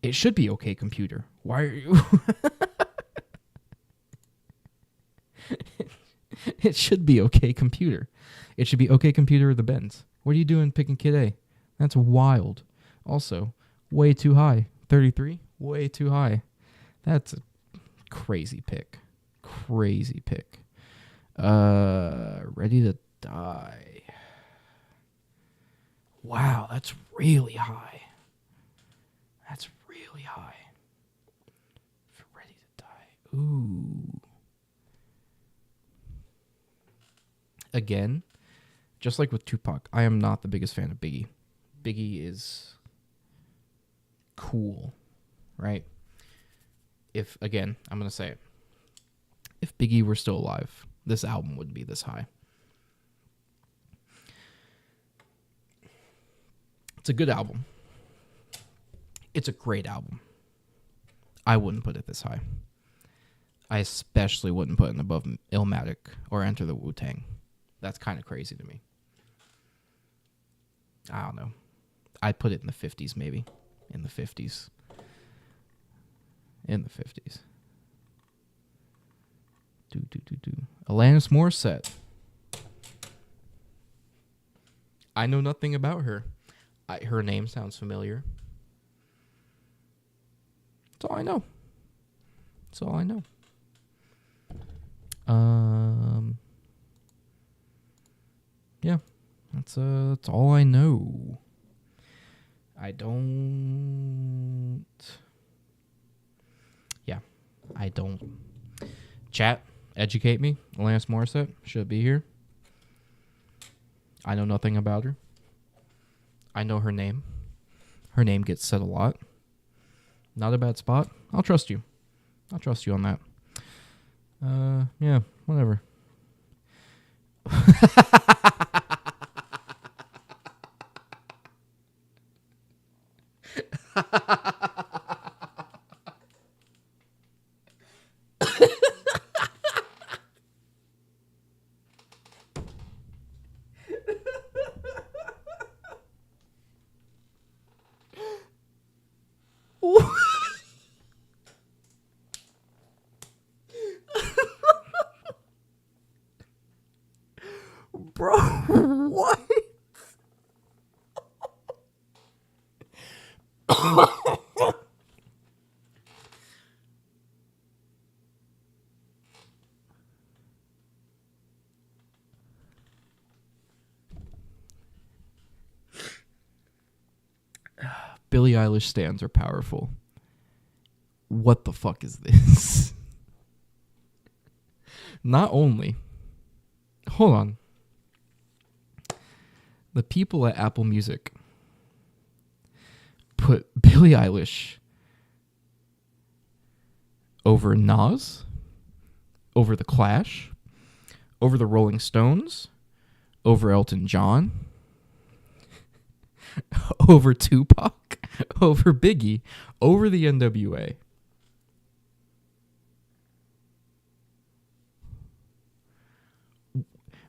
It should be OK Computer. Why are you... It should be OK Computer. It should be OK Computer or the Bends. What are you doing picking Kid A? That's wild. Also, way too high. 33? Way too high. That's a crazy pick. Crazy pick. Ready to Die. Wow, that's really high. That's really high. For Ready to Die. Ooh. Again, just like with Tupac, I am not the biggest fan of Biggie. Biggie is cool, right? I'm going to say it. If Biggie were still alive, this album wouldn't be this high. It's a good album. It's a great album. I wouldn't put it this high. I especially wouldn't put it above Illmatic or Enter the Wu-Tang. That's kind of crazy to me. I don't know. I'd put it in the 50s, maybe. In the 50s. In the 50s. Alanis Morissette. I know nothing about her. Her name sounds familiar. That's all I know. That's all I know. Yeah, that's all I know. I don't. Yeah, I don't. Chat, educate me. Alanis Morissette should be here. I know nothing about her. I know her name. Her name gets said a lot. Not a bad spot. I'll trust you. I'll trust you on that. Yeah, whatever. Bro, what? Billie Eilish stands are powerful. What the fuck is this? Not only. Hold on. The people at Apple Music put Billie Eilish over Nas, over The Clash, over the Rolling Stones, over Elton John, over Tupac, over Biggie, over the NWA.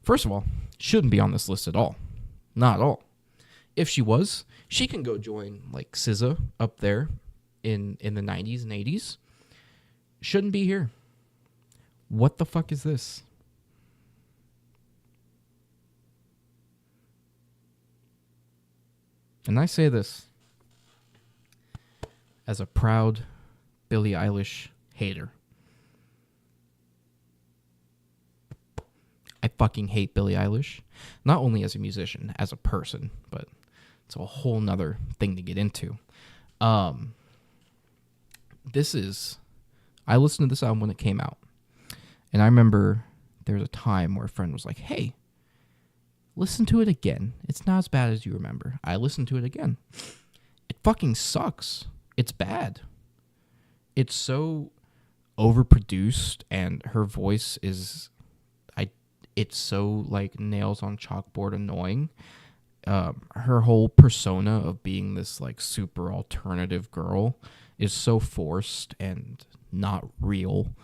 First of all, shouldn't be on this list at all. Not at all. If she was, she can go join like SZA up there in the 90s and 80s. Shouldn't be here. What the fuck is this? And I say this as a proud Billie Eilish hater. I fucking hate Billie Eilish. Not only as a musician, as a person, but it's a whole nother thing to get into. I listened to this album when it came out. And I remember there was a time where a friend was like, hey, listen to it again. It's not as bad as you remember. I listened to it again. It fucking sucks. It's bad. It's so overproduced, and her voice is... It's so like nails on chalkboard annoying. Her whole persona of being this like super alternative girl is so forced and not real,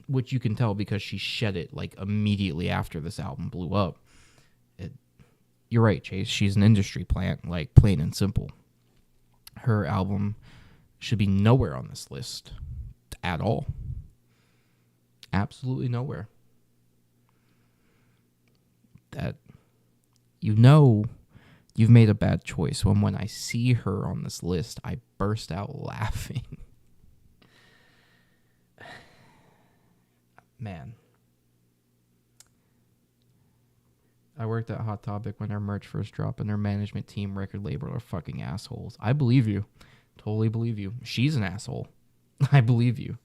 which you can tell because she shed it like immediately after this album blew up. You're right, Chase. She's an industry plant, like plain and simple. Her album should be nowhere on this list at all. Absolutely nowhere. That you've made a bad choice when I see her on this list, I burst out laughing. Man. I worked at Hot Topic when our merch first dropped, and their management team, record label are fucking assholes. I believe you. Totally believe you. She's an asshole. I believe you.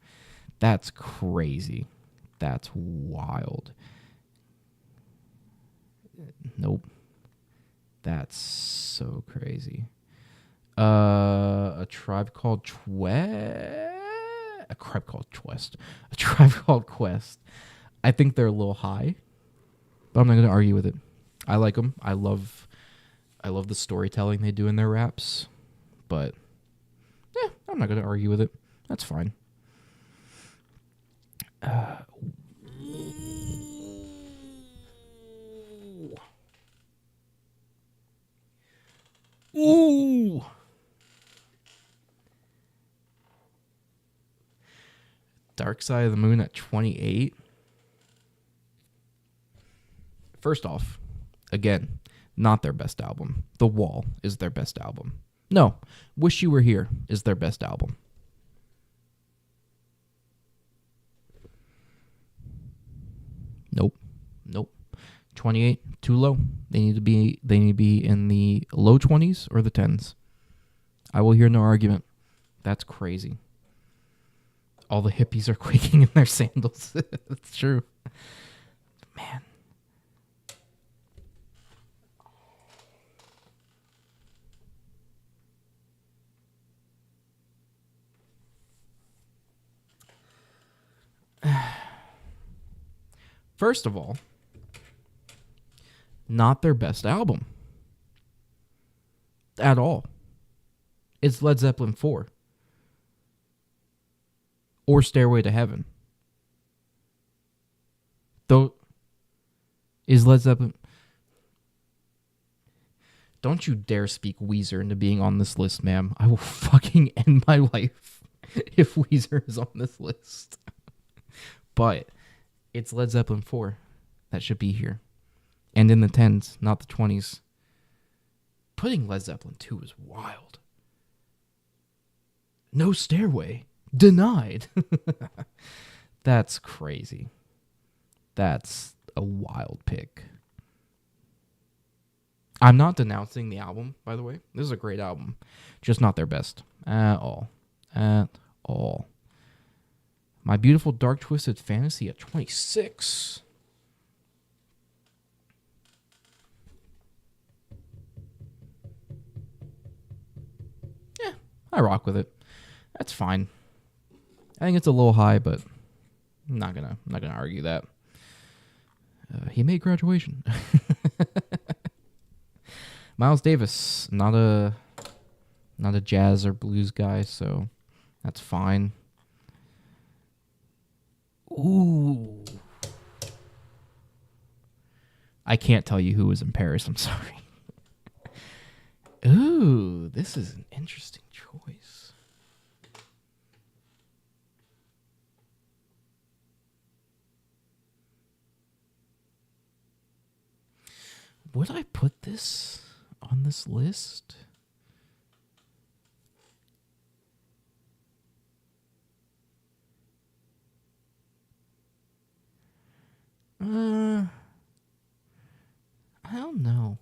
That's crazy. That's wild. Nope. That's so crazy. A Tribe Called Quest. I think they're a little high, but I'm not going to argue with it. I like them. I love I love the storytelling they do in their raps, but yeah, I'm not gonna argue with it. That's fine. Ooh. Dark Side of the Moon at 28. First off, again, not their best album. The Wall is their best album. No, Wish You Were Here is their best album. Nope. 28, too low. They need to be in the low 20s or the 10s. I will hear no argument. That's crazy. All the hippies are quaking in their sandals. It's true. Man. First of all, not their best album. At all. It's Led Zeppelin 4. Or Stairway to Heaven. Though, is Led Zeppelin... Don't you dare speak Weezer into being on this list, ma'am. I will fucking end my life if Weezer is on this list. But it's Led Zeppelin 4 that should be here. And in the 10s, not the 20s. Putting Led Zeppelin 2 is wild. No Stairway. Denied. That's crazy. That's a wild pick. I'm not denouncing the album, by the way. This is a great album. Just not their best. At all. At all. My Beautiful Dark Twisted Fantasy at 26. Yeah, I rock with it. That's fine. I think it's a little high, but I'm not gonna argue that. He made Graduation. Miles Davis, not a jazz or blues guy, so that's fine. Ooh. I can't tell you who was in Paris, I'm sorry. Ooh, this is an interesting choice. Would I put this on this list? I don't know.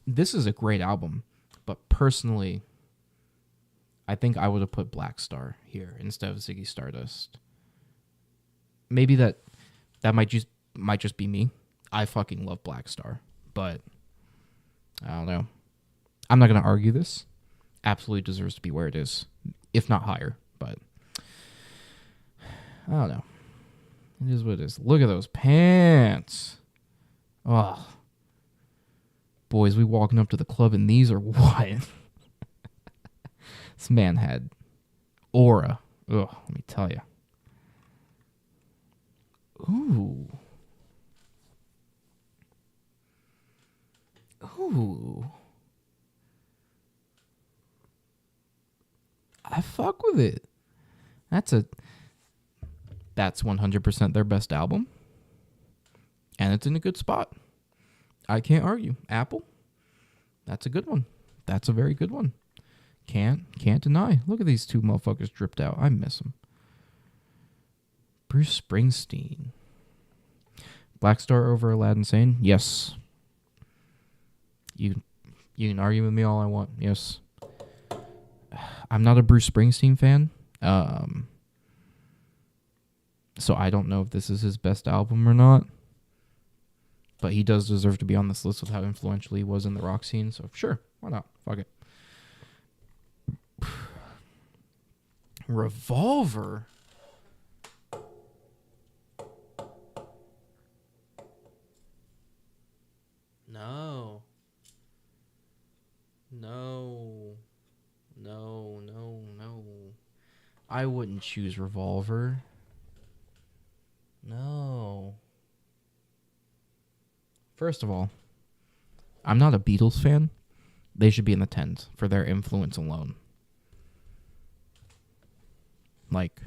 This is a great album, but personally, I think I would have put Black Star here instead of Ziggy Stardust. Maybe that might just be me. I fucking love Black Star, but I don't know. I'm not gonna argue this. Absolutely deserves to be where it is, if not higher. But I don't know. It is what it is. Look at those pants. Oh. Boys, we walking up to the club and these are what? This man had aura. Ugh, let me tell you. Ooh. Ooh. I fuck with it. That's 100% their best album. And it's in a good spot. I can't argue. Apple, that's a good one. That's a very good one. Can't deny. Look at these two motherfuckers dripped out. I miss them. Bruce Springsteen. Black Star over Aladdin Sane? Yes. You can argue with me all I want. Yes. I'm not a Bruce Springsteen fan. So I don't know if this is his best album or not. But he does deserve to be on this list with how influential he was in the rock scene. So sure, why not? Fuck it. Revolver. No. I wouldn't choose Revolver. No. First of all, I'm not a Beatles fan. They should be in the 10s for their influence alone. Like,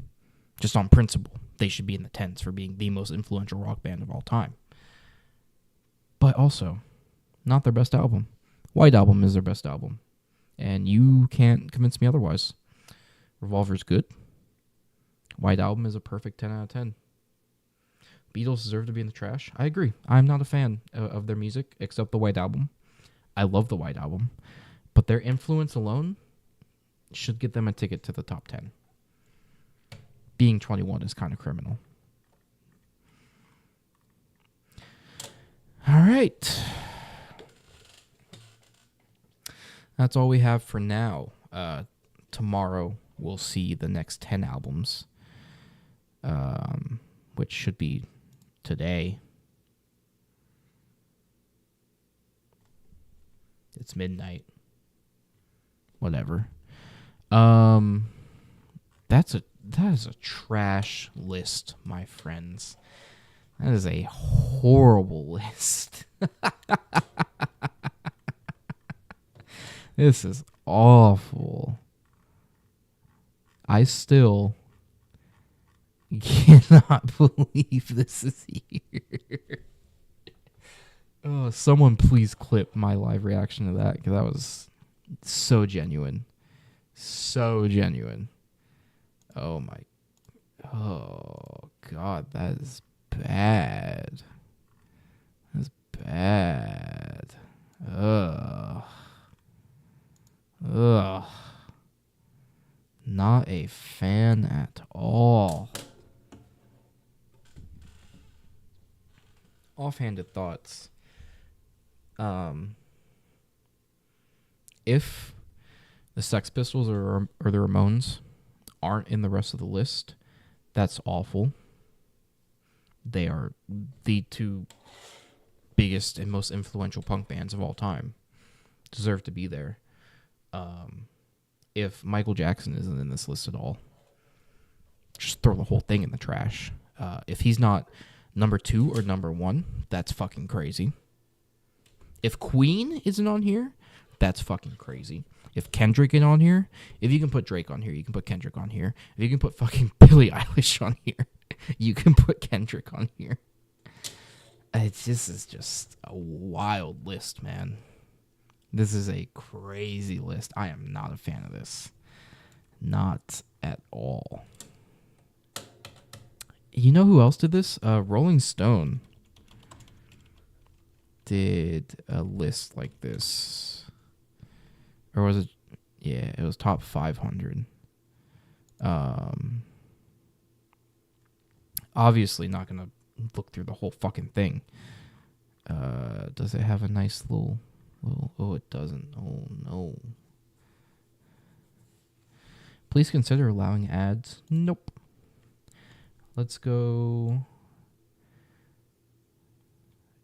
just on principle, they should be in the 10s for being the most influential rock band of all time. But also, not their best album. White Album is their best album. And you can't convince me otherwise. Revolver's good. White Album is a perfect 10 out of 10. Beatles deserve to be in the trash. I agree. I'm not a fan of their music, except the White Album. I love the White Album. But their influence alone should get them a ticket to the top 10. Being 21 is kind of criminal. All right. That's all we have for now. Tomorrow we'll see the next 10 albums, which should be today. It's midnight. Whatever. That is a trash list, my friends. That is a horrible list. This is awful. I still cannot believe this is here. Oh, someone please clip my live reaction to that, because that was so genuine. So genuine. Oh my. Oh, God, that is bad. That's bad. Ugh. Ugh. Not a fan at all. Offhanded thoughts. If the Sex Pistols or the Ramones aren't in the rest of the list, that's awful. They are the two biggest and most influential punk bands of all time. Deserve to be there. If Michael Jackson isn't in this list at all, just throw the whole thing in the trash. If he's not number 2 or number 1, that's fucking crazy. If Queen isn't on here, that's fucking crazy. If Kendrick isn't on here, if you can put Drake on here, you can put Kendrick on here. If you can put fucking Billie Eilish on here, you can put Kendrick on here. This is just a wild list, man. This is a crazy list. I am not a fan of this. Not at all. You know who else did this? Rolling Stone did a list like this. Or was it? Yeah, it was top 500. Obviously not going to look through the whole fucking thing. Does it have a nice little... Oh, it doesn't. Oh, no. Please consider allowing ads. Nope. Let's go...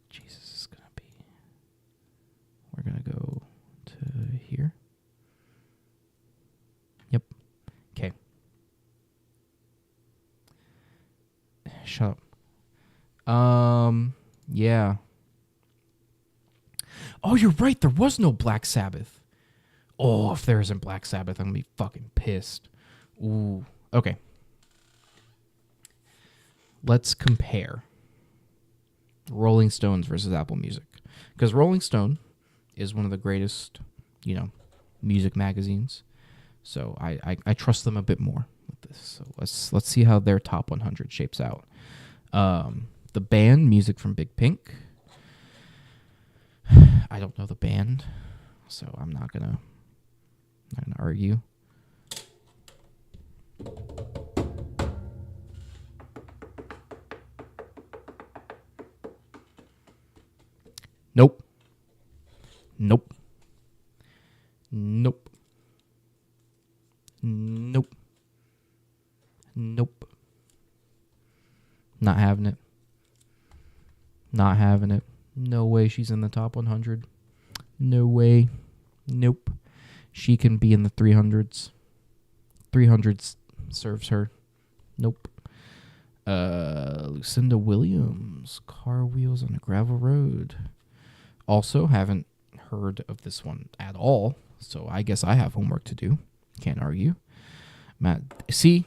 Jesus, is going to be... We're going to go to here. Yep. Okay. Shut up. Yeah. Oh, you're right. There was no Black Sabbath. Oh, if there isn't Black Sabbath, I'm going to be fucking pissed. Ooh. Okay. Let's compare Rolling Stones versus Apple Music. Because Rolling Stone is one of the greatest, music magazines. So I trust them a bit more with this. So let's see how their top 100 shapes out. The band, Music from Big Pink. I don't know the band, so I'm not gonna argue. Nope. Nope. Nope. Nope. Nope. Not having it. Not having it. No way she's in the top 100. No way. Nope. She can be in the 300s. 300s serves her. Nope. Lucinda Williams, Car Wheels on a Gravel Road. Also, haven't heard of this one at all, so I guess I have homework to do. Can't argue. Matt, see,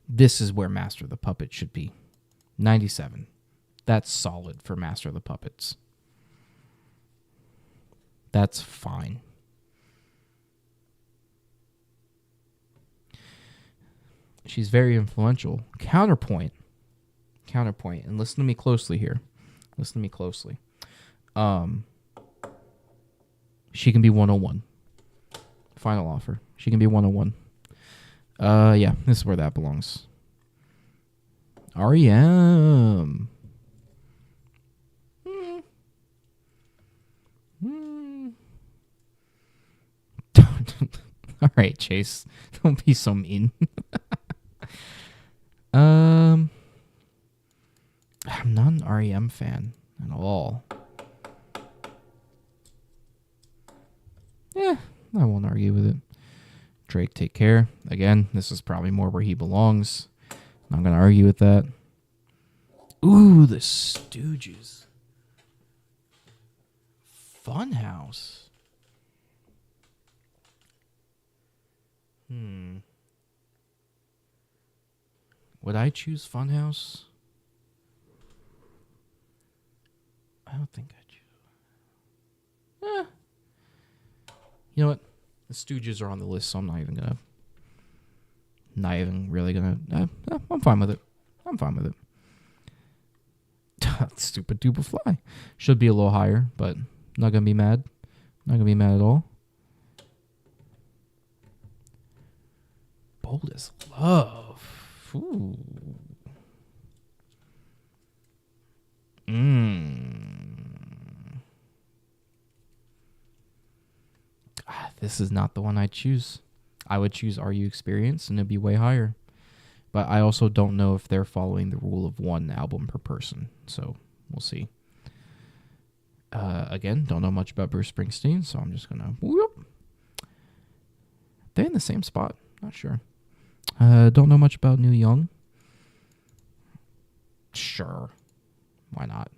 this is where Master of the Puppet should be. 97. That's solid for Master of the Puppets. That's fine. She's very influential. Counterpoint, and listen to me closely here. Listen to me closely. She can be 101. Final offer. She can be 101. Yeah, this is where that belongs. R.E.M. All right, Chase. Don't be so mean. I'm not an R.E.M. fan at all. Yeah, I won't argue with it. Drake, Take Care. Again, this is probably more where he belongs. Not going to argue with that. Ooh, the Stooges. Funhouse. Would I choose Funhouse? I don't think I'd choose. You know what? The Stooges are on the list, so I'm not even really gonna. I'm fine with it. Stupid Duper Fly. Should be a little higher, but not gonna be mad. Not gonna be mad at all. Bold as Love. Ooh. This is not the one I'd choose. I would choose Are You Experienced, and it'd be way higher. But I also don't know if they're following the rule of one album per person. So we'll see. Again, don't know much about Bruce Springsteen, so I'm just going to... Whoop. They're in the same spot. Not sure. Don't know much about Neil Young. Sure. Why not?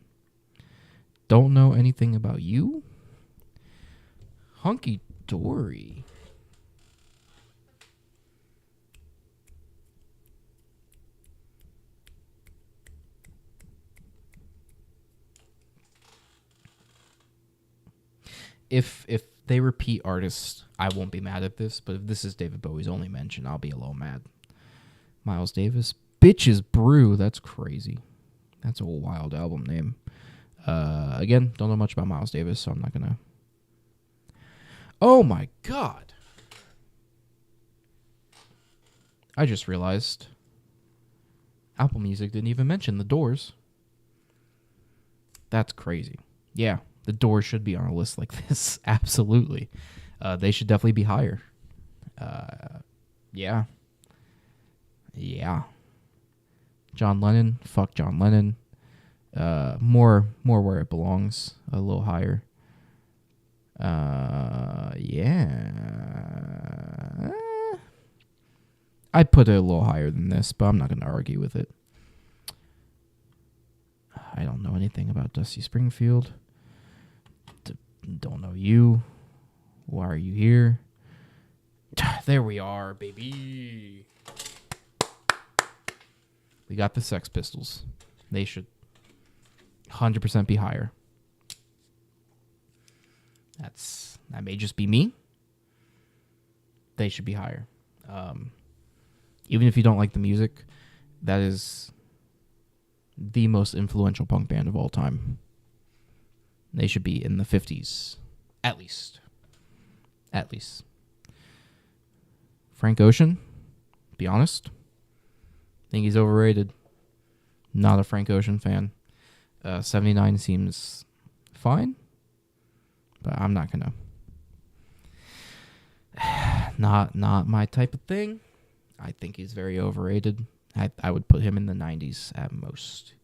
Don't know anything about you? Hunky Dory. If they repeat artists, I won't be mad at this, but if this is David Bowie's only mention, I'll be a little mad. Miles Davis. Bitches Brew. That's crazy. That's a wild album name. Again, don't know much about Miles Davis, so I'm not going to... Oh my God. I just realized Apple Music didn't even mention The Doors. That's crazy. Yeah, The Doors should be on a list like this. Absolutely. They should definitely be higher. Yeah. John Lennon. Fuck John Lennon. More where it belongs. A little higher. Yeah. I'd put it a little higher than this, but I'm not going to argue with it. I don't know anything about Dusty Springfield. Don't know you. Why are you here? There we are, baby. We got the Sex Pistols. They should 100% be higher. That may just be me. They should be higher. Even if you don't like the music, that is the most influential punk band of all time. They should be in the 50s. At least. Frank Ocean, be honest, think he's overrated. Not a Frank Ocean fan. 79 seems fine, but I'm not gonna. Not my type of thing. I think he's very overrated. I would put him in the 90s at most.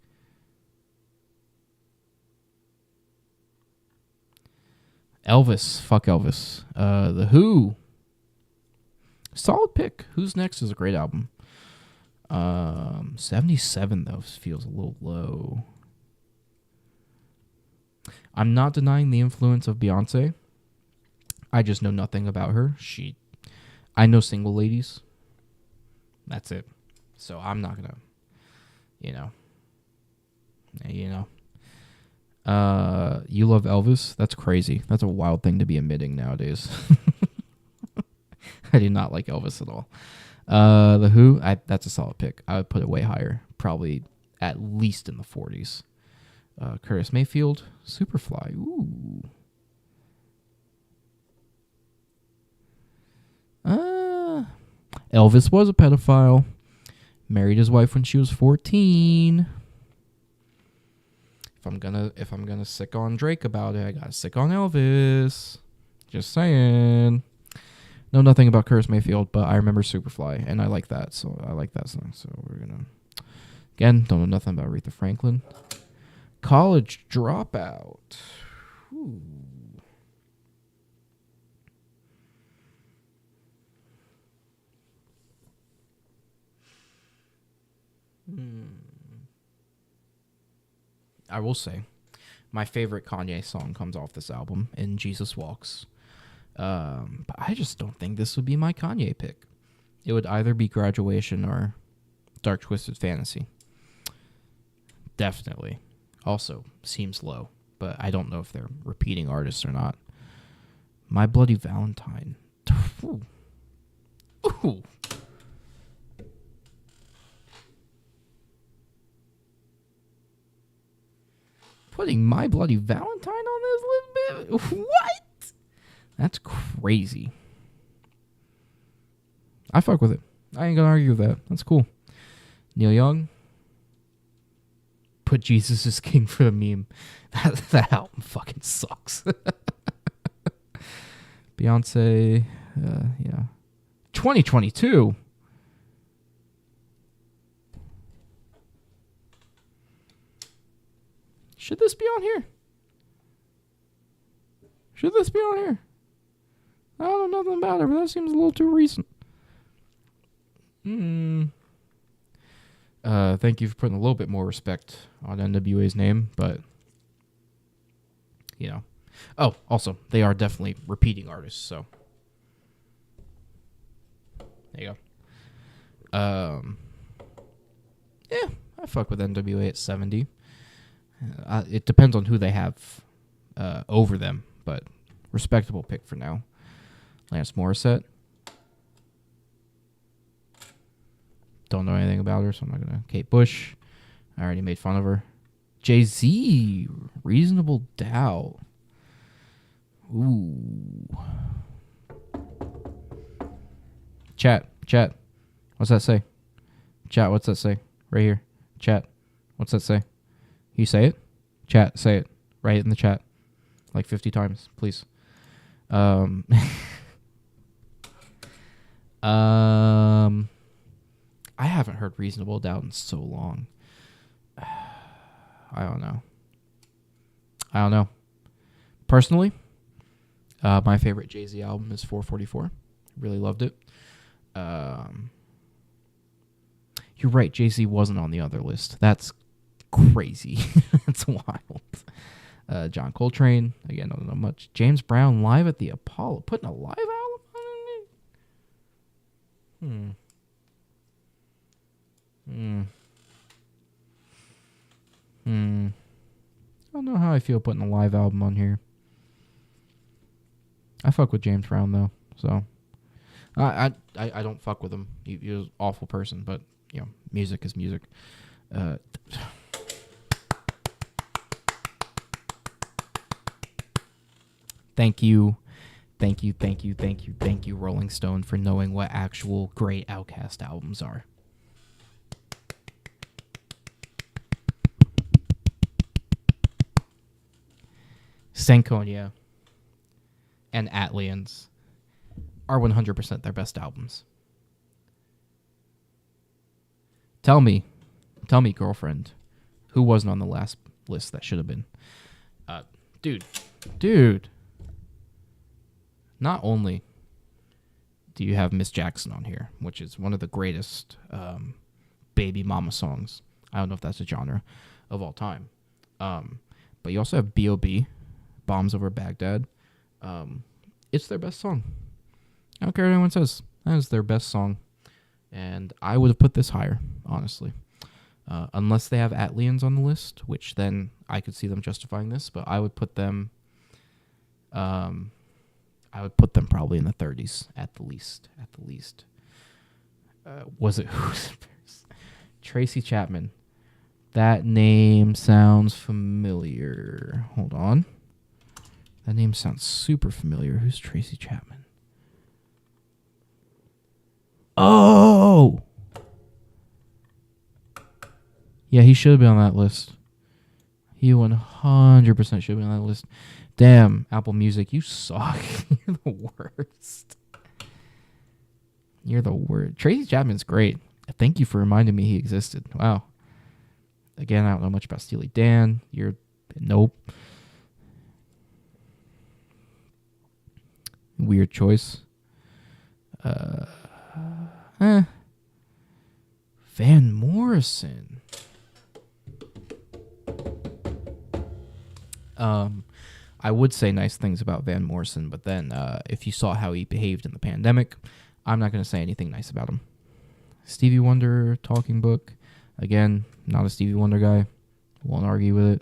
Elvis. Fuck Elvis. The Who. Solid pick. Who's Next is a great album. 77 though feels a little low. I'm not denying the influence of Beyonce. I just know nothing about her. I know Single Ladies. That's it. So I'm not gonna, you know. You love Elvis? That's crazy. That's a wild thing to be admitting nowadays. I do not like Elvis at all. The Who, that's a solid pick. I would put it way higher. Probably at least in the 40s. Curtis Mayfield, Superfly. Ooh. Elvis was a pedophile. Married his wife when she was 14. If I'm gonna sick on Drake about it, I gotta sick on Elvis. Just saying. Know nothing about Curtis Mayfield, but I remember Superfly, and I like that. So I like that song. So we're gonna again don't know nothing about Aretha Franklin. College Dropout. Ooh. I will say, my favorite Kanye song comes off this album, in Jesus Walks. But I just don't think this would be my Kanye pick. It would either be Graduation or Dark Twisted Fantasy. Definitely. Also, seems low, but I don't know if they're repeating artists or not. My Bloody Valentine. Ooh. Ooh. Putting My Bloody Valentine on this list? What? That's crazy. I fuck with it. I ain't gonna argue with that. That's cool. Neil Young. Put Jesus is King for the meme. That album fucking sucks. Beyonce. Yeah. 2022. Should this be on here? Should this be on here? I don't know nothing about it, but that seems a little too recent. Thank you for putting a little bit more respect on NWA's name, but you know. Oh, also, they are definitely repeating artists, so there you go. Yeah, I fuck with NWA at 70. It depends on who they have over them, but respectable pick for now. Lance Morissette. Don't know anything about her, so I'm not gonna. Kate Bush. I already made fun of her. Jay-Z. Reasonable Doubt. Ooh. Chat. What's that say? Chat, what's that say? Right here. Chat. What's that say? You say it? Chat, say it. Write it in the chat. Like 50 times, please. I haven't heard Reasonable Doubt in so long. I don't know. Personally, my favorite Jay-Z album is 444. Really loved it. You're right, Jay-Z wasn't on the other list. That's crazy. That's wild. John Coltrane, again, I don't know much. James Brown live at the Apollo. Putting a live album on it? I don't know how I feel putting a live album on here. I fuck with James Brown though, so I don't fuck with him. He's an awful person, but you know, music is music. Thank you, Rolling Stone, for knowing what actual great Outkast albums are. Stankonia and Atlians are 100% their best albums. Tell me, girlfriend, who wasn't on the last list that should have been? Dude. Not only do you have Miss Jackson on here, which is one of the greatest baby mama songs. I don't know if that's a genre of all time. But you also have B.O.B., Bombs Over Baghdad. It's their best song. I don't care what anyone says. That is their best song. And I would have put this higher, honestly. Unless they have Atlians on the list, which then I could see them justifying this. But I would put them... probably in the 30s at the least. Was it Tracy Chapman? That name sounds familiar. Hold on. That name sounds super familiar. Who's Tracy Chapman? Oh! Yeah, he should be on that list. He 100% should be on that list. Damn, Apple Music, you suck. You're the worst. You're the worst. Tracy Chapman's great. Thank you for reminding me he existed. Wow. Again, I don't know much about Steely Dan. Nope. Weird choice. Van Morrison. I would say nice things about Van Morrison, but then if you saw how he behaved in the pandemic, I'm not going to say anything nice about him. Stevie Wonder, Talking Book. Again, not a Stevie Wonder guy. Won't argue with it.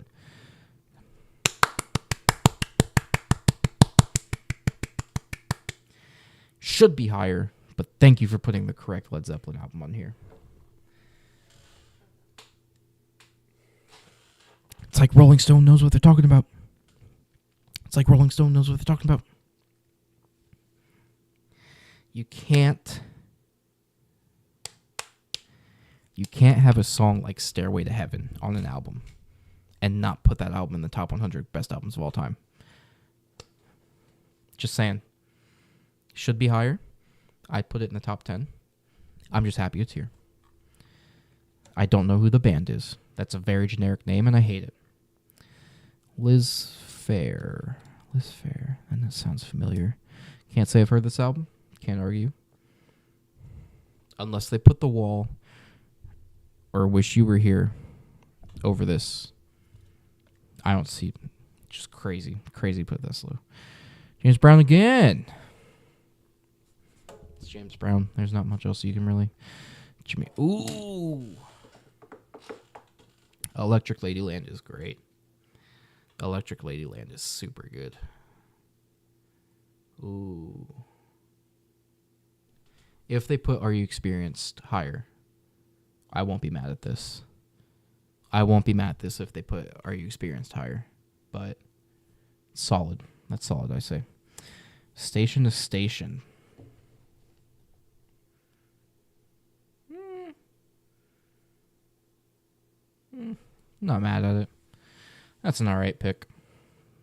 Should be higher, but thank you for putting the correct Led Zeppelin album on here. It's like Rolling Stone knows what they're talking about. You can't have a song like Stairway to Heaven on an album and not put that album in the top 100 best albums of all time. Just saying. Should be higher. I'd put it in the top 10. I'm just happy it's here. I don't know who the band is. That's a very generic name, and I hate it. Liz Phair. And that sounds familiar. Can't say I've heard this album. Can't argue. Unless they put The Wall or Wish You Were Here over this. I don't see. Just crazy. Crazy put this low. James Brown again. It's James Brown. There's not much else you can really... Jimmy. Ooh. Electric Ladyland is great. Electric Ladyland is super good. Ooh. If they put Are You Experienced higher, I won't be mad at this. If they put Are You Experienced higher. But solid. That's solid, I say. Station to Station. Not mad at it. That's an alright pick.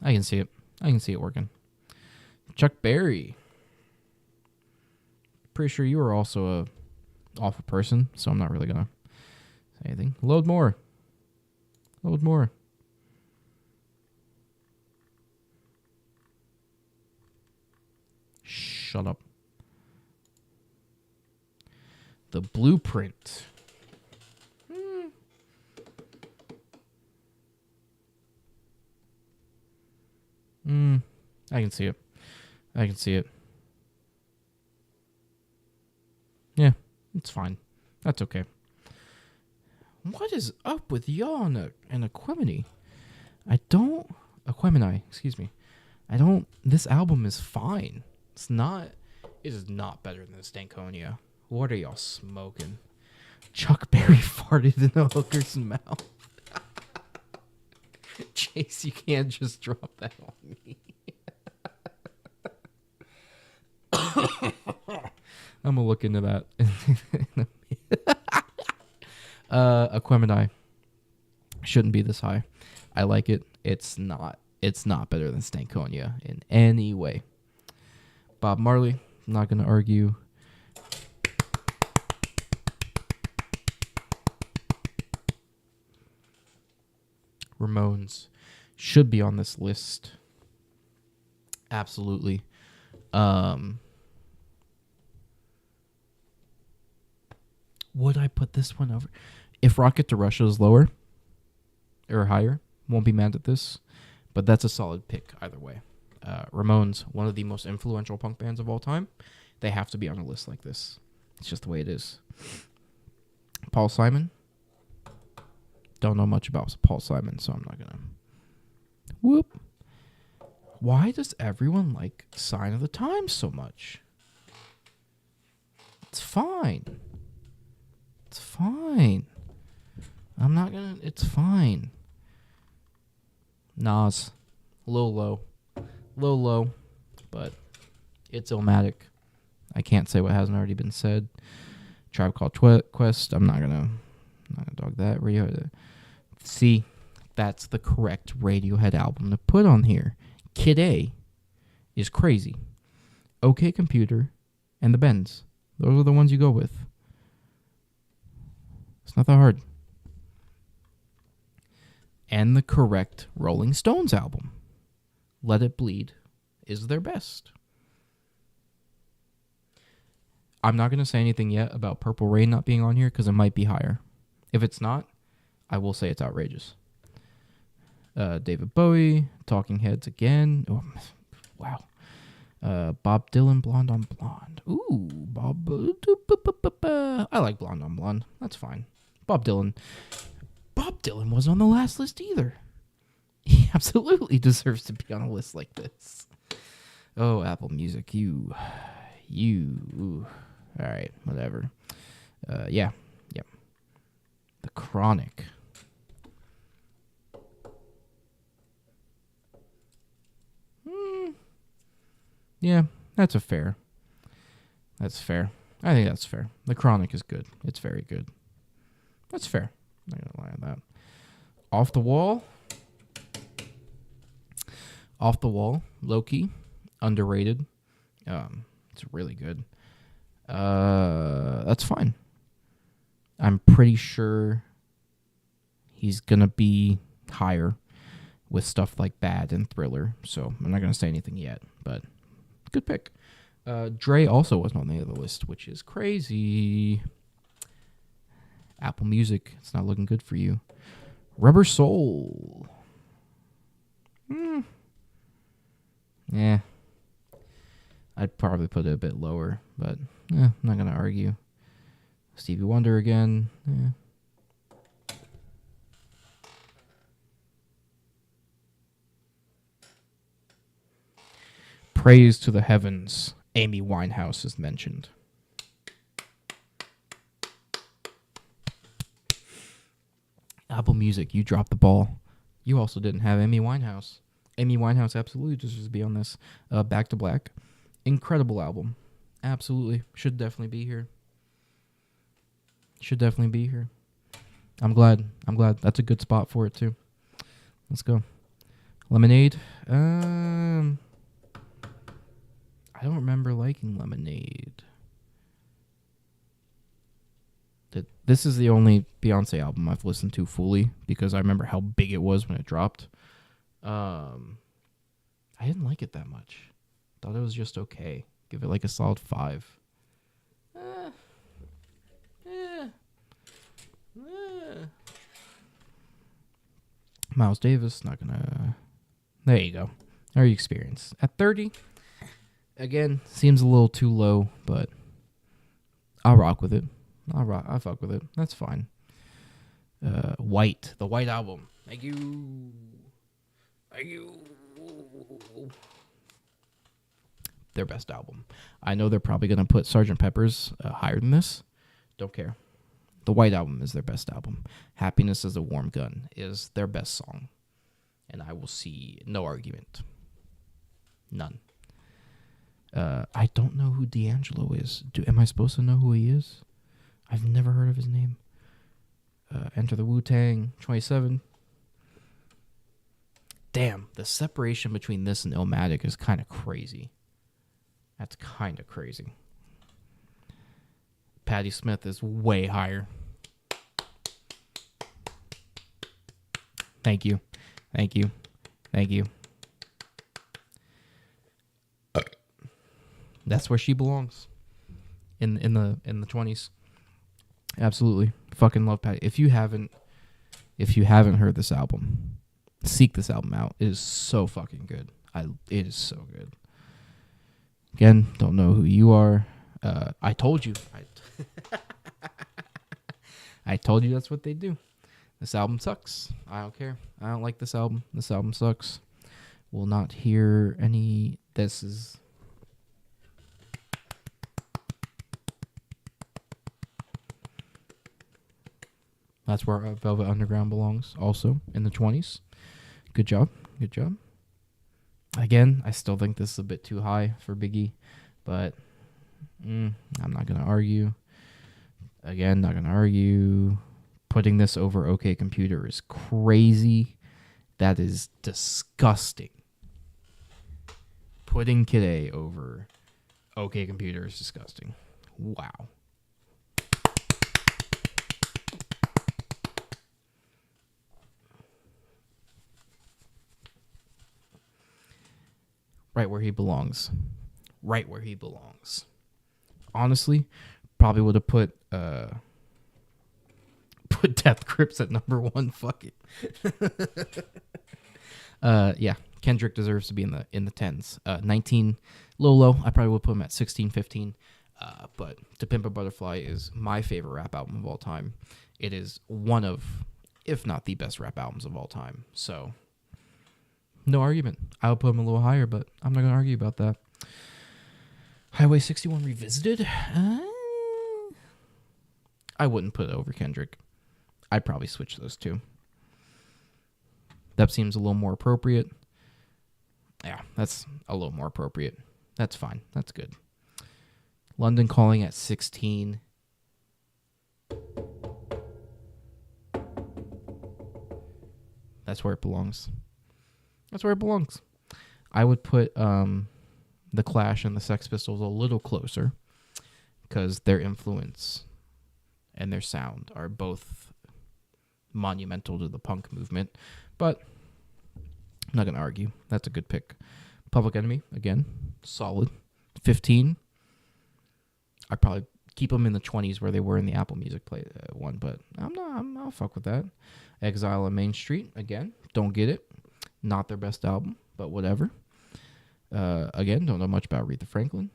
I can see it working. Chuck Berry. Pretty sure you are also a awful person, so I'm not really gonna say anything. Load more. Shut up. The Blueprint. I can see it. Yeah, it's fine. That's okay. What is up with y'all and Equemini? Equemini, excuse me. This album is fine. It is not better than Stankonia. What are y'all smoking? Chuck Berry farted in a hooker's mouth. Chase, you can't just drop that on me. I'm gonna look into that. Equemini shouldn't be this high. I like it. It's not better than Stankonia in any way. Bob Marley, I'm not gonna argue. Ramones should be on this list. Absolutely. would I put this one over? If Rocket to Russia is lower or higher, won't be mad at this. But that's a solid pick either way. Ramones, one of the most influential punk bands of all time. They have to be on a list like this. It's just the way it is. Paul Simon. Don't know much about Paul Simon, so I'm not going to. Whoop. Why does everyone like Sign of the Times so much? It's fine. It's fine. I'm not going to. It's fine. Nas. A little low. But it's Illmatic. I can't say what hasn't already been said. Tribe Called Quest. I'm not gonna dog that. Radiohead. See, that's the correct Radiohead album to put on here. Kid A is crazy. OK Computer and the Bends. Those are the ones you go with. It's not that hard. And the correct Rolling Stones album, Let It Bleed, is their best. I'm not going to say anything yet about Purple Rain not being on here because it might be higher. If it's not, I will say it's outrageous. David Bowie, Talking Heads again. Oh, wow. Bob Dylan, Blonde on Blonde. Ooh, Bob. I like Blonde on Blonde. That's fine. Bob Dylan. Bob Dylan wasn't on the last list either. He absolutely deserves to be on a list like this. Oh, Apple Music, you. All right, whatever. Yeah. The Chronic. Yeah, that's fair. That's fair. I think that's fair. The Chronic is good. It's very good. That's fair. I'm not going to lie on that. Off the Wall. Off the Wall. Low-key. Underrated. It's really good. That's fine. I'm pretty sure he's going to be higher with stuff like Bad and Thriller. So I'm not going to say anything yet, but good pick. Dre also wasn't on the other list, which is crazy. Apple Music, it's not looking good for you. Rubber Soul. Yeah. I'd probably put it a bit lower, but I'm not going to argue. Stevie Wonder again. Praise to the Heavens. Amy Winehouse is mentioned. Apple Music, you dropped the ball. You also didn't have Amy Winehouse. Amy Winehouse absolutely deserves to be on this. Back to Black. Incredible album. Absolutely. Should definitely be here. I'm glad. That's a good spot for it, too. Let's go. Lemonade. I don't remember liking Lemonade. This is the only Beyonce album I've listened to fully because I remember how big it was when it dropped. I didn't like it that much. Thought it was just okay. Give it like a solid 5. Miles Davis, not gonna. There you go. Our experience at 30. Again, seems a little too low, but I'll rock with it. I'll fuck with it. That's fine. White, the White Album. Thank you. Their best album. I know they're probably gonna put Sgt. Pepper's higher than this. Don't care. The White Album is their best album. Happiness is a Warm Gun is their best song. And I will see no argument. None. I don't know who D'Angelo is. Am I supposed to know who he is? I've never heard of his name. Enter the Wu-Tang, 27. Damn, the separation between this and Illmatic is kind of crazy. That's kind of crazy. Patti Smith is way higher. Thank you. That's where she belongs. In the 20s. Absolutely. Fucking love Patty. If you haven't heard this album, seek this album out. It is so fucking good. It is so good. Again, don't know who you are. I told you. I told you that's what they do. This album sucks. I don't care. I don't like this album. This album sucks. Will not hear any. That's where Velvet Underground belongs. Also in the 20s. Good job. Good job. Again, I still think this is a bit too high for Biggie, but I'm not gonna argue. Again, not gonna argue. Putting this over OK Computer is crazy. That is disgusting. Putting Kid A over OK Computer is disgusting. Wow. Right where he belongs. Right where he belongs. Honestly, probably would have put Death Grips at number 1. Fuck it. Yeah, Kendrick deserves to be in the 10s. 19, low. I probably would put him at 16, 15. But To Pimp a Butterfly is my favorite rap album of all time. It is one of, if not the best rap albums of all time. So, no argument. I would put him a little higher, but I'm not going to argue about that. Highway 61 Revisited? I wouldn't put it over Kendrick. I'd probably switch those two. That seems a little more appropriate. Yeah, that's a little more appropriate. That's fine. That's good. London Calling at 16. That's where it belongs. That's where it belongs. I would put The Clash and the Sex Pistols a little closer because their influence and their sound are both monumental to the punk movement. But I'm not going to argue. That's a good pick. Public Enemy, again, solid. 15. I'd probably keep them in the 20s where they were in the Apple Music play one, but I'll fuck with that. Exile on Main Street, again, don't get it. Not their best album, but whatever. Again, don't know much about Aretha Franklin.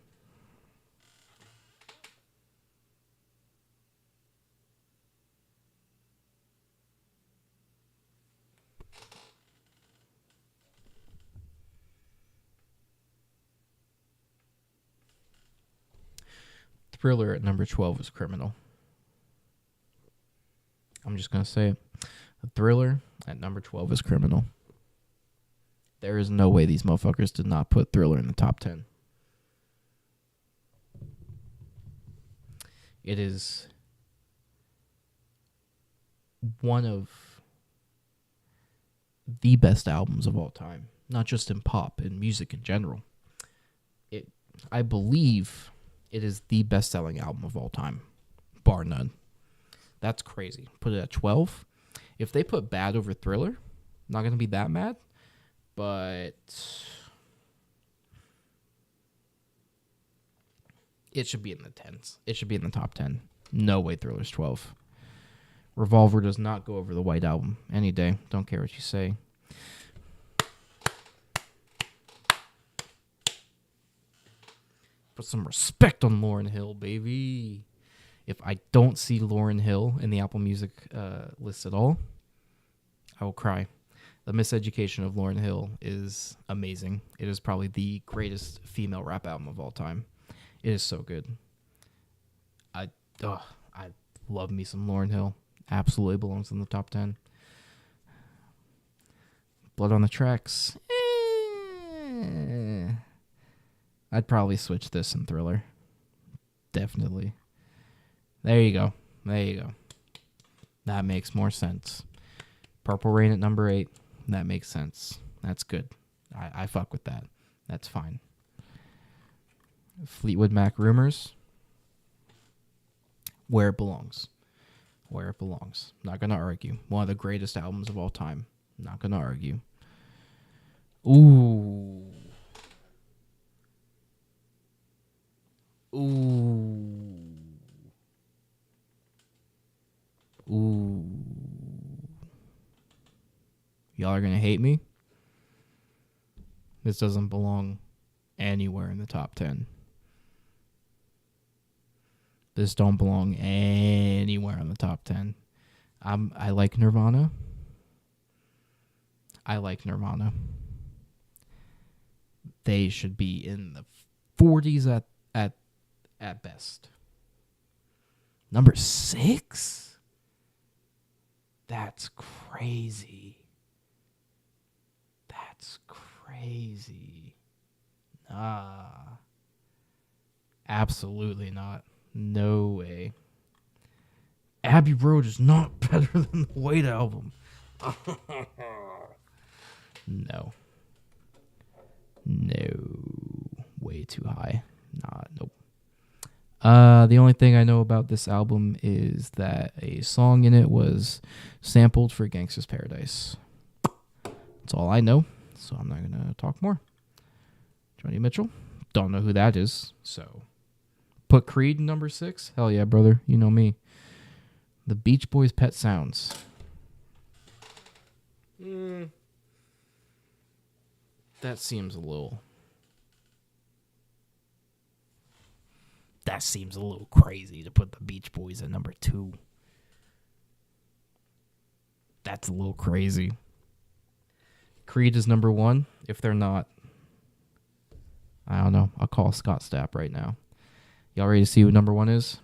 Thriller at number 12 is Criminal. I'm just going to say it. Thriller at number 12 is Criminal. There is no way these motherfuckers did not put Thriller in the top 10. It is one of the best albums of all time, not just in pop, in music in general. I believe it is the best-selling album of all time, bar none. That's crazy. Put it at 12. If they put Bad over Thriller, not going to be that mad, but it should be in the 10s. It should be in the top 10. No way Thriller's 12. Revolver does not go over the White Album any day. Don't care what you say. Put some respect on Lauryn Hill, baby. If I don't see Lauryn Hill in the Apple Music list at all, I will cry. The Miseducation of Lauryn Hill is amazing. It is probably the greatest female rap album of all time. It is so good. I love me some Lauryn Hill. Absolutely belongs in the top 10. Blood on the Tracks. I'd probably switch this and Thriller. Definitely. There you go. There you go. That makes more sense. Purple Rain at number 8. That makes sense. That's good. I fuck with that. That's fine. Fleetwood Mac Rumors. Where it belongs. Where it belongs. Not going to argue. One of the greatest albums of all time. Not going to argue. Ooh. Ooh. Ooh. Y'all are going to hate me. This doesn't belong anywhere in the top 10. This don't belong anywhere in the top 10. I like Nirvana. They should be in the 40s at best. Number 6? That's crazy. Nah. Absolutely not. No way. Abbey Road is not better than the White Album. No. Way too high. Nope. The only thing I know about this album is that a song in it was sampled for Gangsta's Paradise. That's all I know, so I'm not going to talk more. Joni Mitchell. Don't know who that is, so... Put Creed in number 6? Hell yeah, brother. You know me. The Beach Boys' Pet Sounds. That seems a little crazy to put the Beach Boys at number 2. That's a little crazy. Creed is number 1. If they're not, I don't know. I'll call Scott Stapp right now. Y'all ready to see who number 1 is?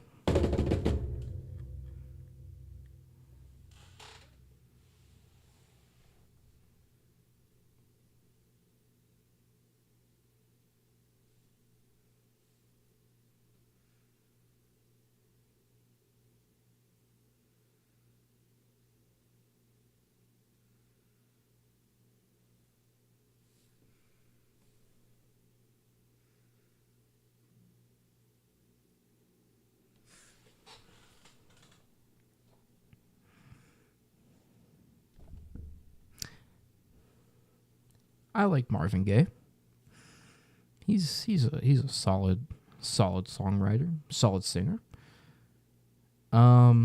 I like Marvin Gaye. He's a solid songwriter, solid singer. No.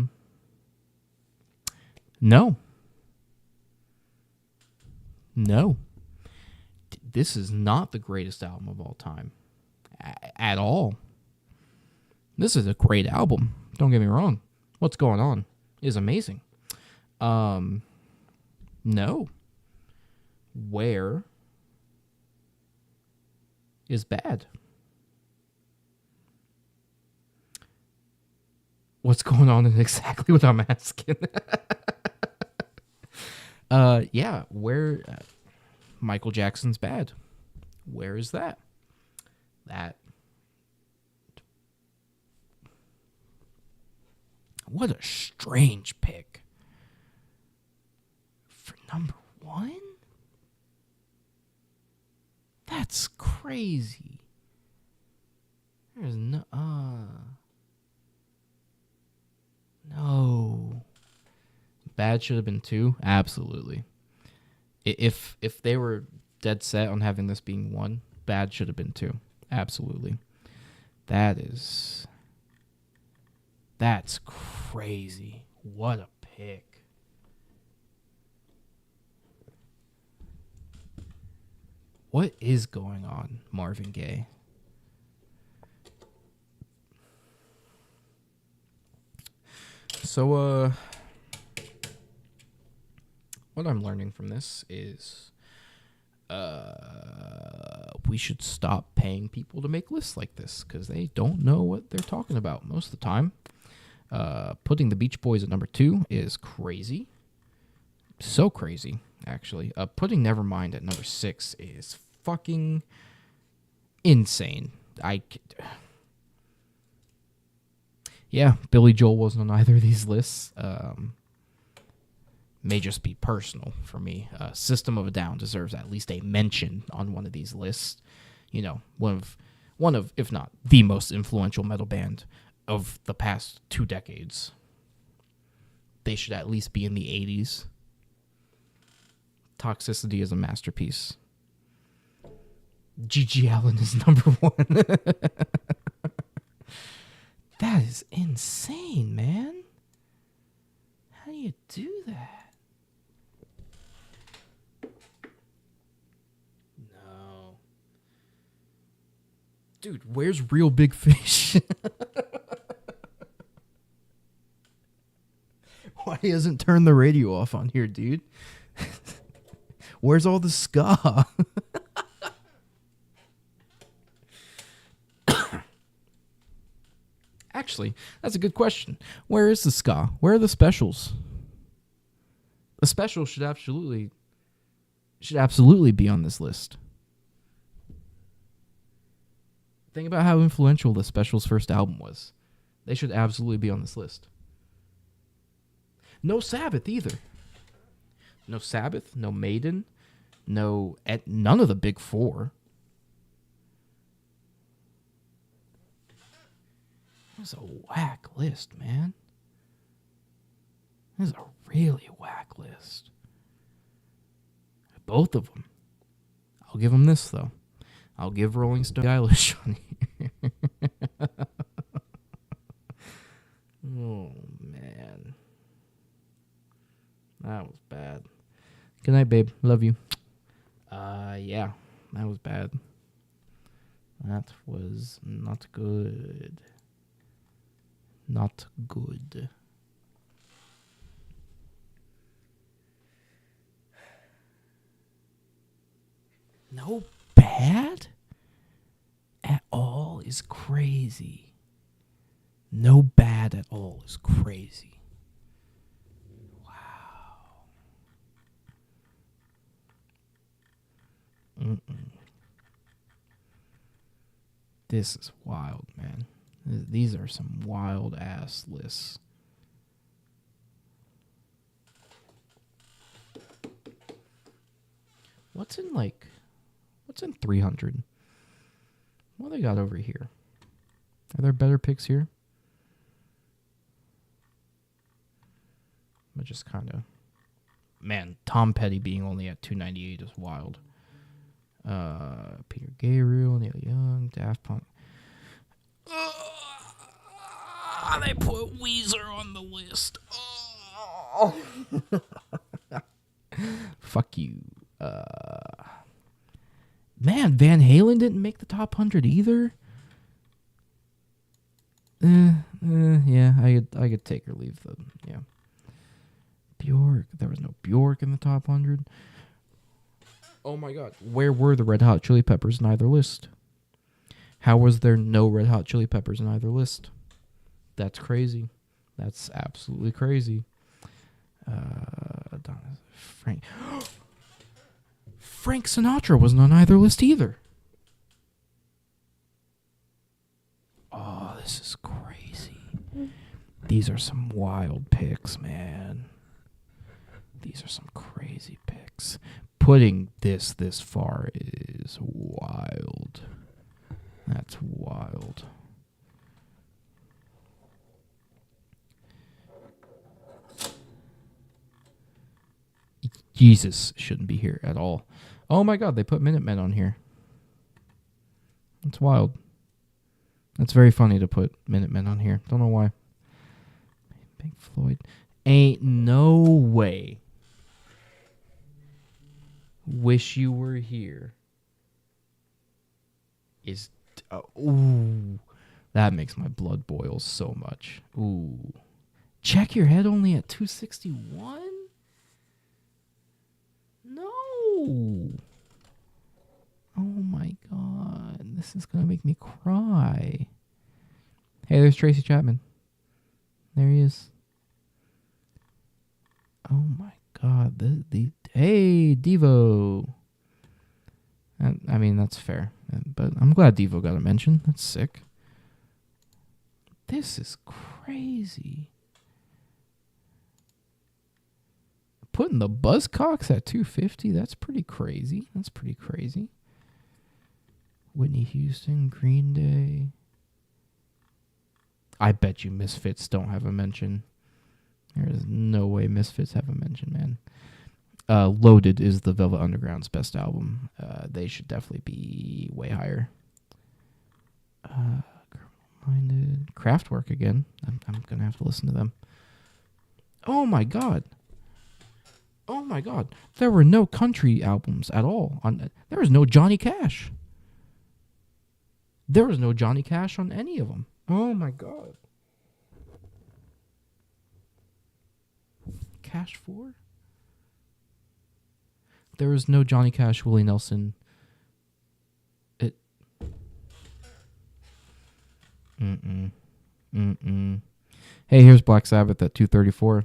This is not the greatest album of all time. At all. This is a great album. Don't get me wrong. What's Going On is amazing. No. Where is bad? What's going on is exactly what I'm asking. Yeah, where Michael Jackson's bad. Where is that? What a strange pick. For number 1? That's crazy. There's no... No. Bad should have been 2? Absolutely. If they were dead set on having this being 1, Bad should have been 2. Absolutely. That's crazy. What a pick. What is going on, Marvin Gaye? So, what I'm learning from this is we should stop paying people to make lists like this because they don't know what they're talking about most of the time. Putting the Beach Boys at number 2 is crazy. So crazy, actually. Putting Nevermind at number 6 is fucking insane. Yeah, Billy Joel wasn't on either of these lists. May just be personal for me. System of a Down deserves at least a mention on one of these lists. You know, one of, if not the most influential metal band of the past 2 decades. They should at least be in the 80s. Toxicity is a masterpiece. G.G. Allen is number 1. That is insane, man. do you do that? No. Dude, where's Real Big Fish? Why hasn't turned the radio off on here, dude? Where's all the ska? Actually, that's a good question. Where is the ska? Where are the specials? The specials should absolutely be on this list. Think about how influential the Specials' first album was. They should absolutely be on this list. No Sabbath either. No Sabbath, no Maiden, none of the big four. This is a whack list, man. This is a really whack list. Both of them. I'll give them this, though. I'll give Rolling Stone Eilish on here. Oh, man. That was bad. Good night, babe. Love you. Yeah. That was bad. That was not good. Not good. No bad at all is crazy. No bad at all is crazy. Wow. This is wild, man. These are some wild ass lists. What's in 300? What they got over here? Are there better picks here? But just kind of, man, Tom Petty being only at 298 is wild. Peter Gabriel, Neil Young, Daft Punk. They put Weezer on the list. Oh. Fuck you. Man, Van Halen didn't make the top 100 either. Yeah, I could take or leave them. Yeah. Bjork. There was no Bjork in the top 100. Oh my god. Where were the Red Hot Chili Peppers in either list? How was there no Red Hot Chili Peppers in either list? That's crazy. That's absolutely crazy. Frank Sinatra wasn't on either list either. Oh, this is crazy. These are some wild picks, man. These are some crazy picks. Putting this far is wild. That's wild. Jesus shouldn't be here at all. Oh my god, they put Minutemen on here. That's wild. That's very funny to put Minutemen on here. Don't know why. Pink Floyd. Ain't no way. Wish You Were Here. Ooh. That makes my blood boil so much. Ooh. Check Your Head only at 261? No. Oh my god. This is going to make me cry. Hey, there's Tracy Chapman. There he is. Oh my god. Hey, Devo. I mean, that's fair. But I'm glad Devo got a mention. That's sick. This is crazy. Putting the Buzzcocks at 250, that's pretty crazy. That's pretty crazy. Whitney Houston, Green Day. I bet you Misfits don't have a mention. There is no way Misfits have a mention, man. Loaded is the Velvet Underground's best album. They should definitely be way higher. Minded. Kraftwerk again. I'm going to have to listen to them. Oh my god. Oh my god. There were no country albums at all. There was no Johnny Cash. There was no Johnny Cash on any of them. Oh my god. Cash 4? There was no Johnny Cash, Willie Nelson. It. Hey, here's Black Sabbath at 234.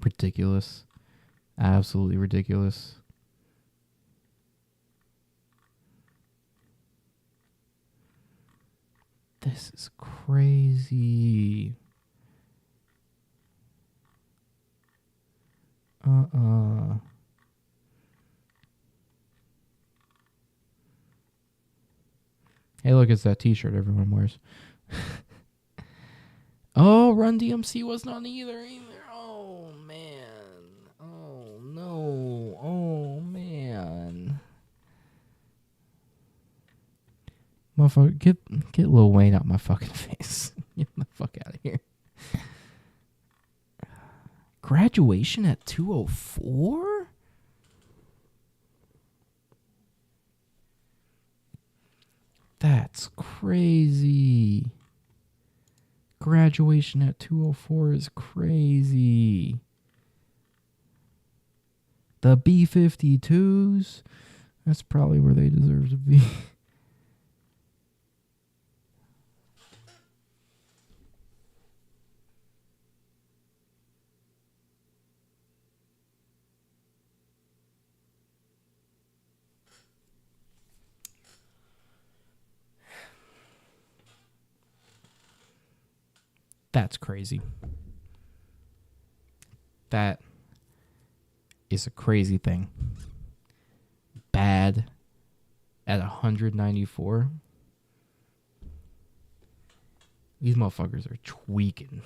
Ridiculous. Absolutely ridiculous. This is crazy. Hey, look, it's that t-shirt everyone wears. Oh, Run DMC was not either. Oh, man. Oh, no. Oh, man. Motherfucker, get Lil Wayne out my fucking face. Get the fuck out of here. Graduation at 204? That's crazy. Graduation at 204 is crazy. The B-52s? That's probably where they deserve to be. That's crazy. That is a crazy thing. Bad at 194. These motherfuckers are tweaking.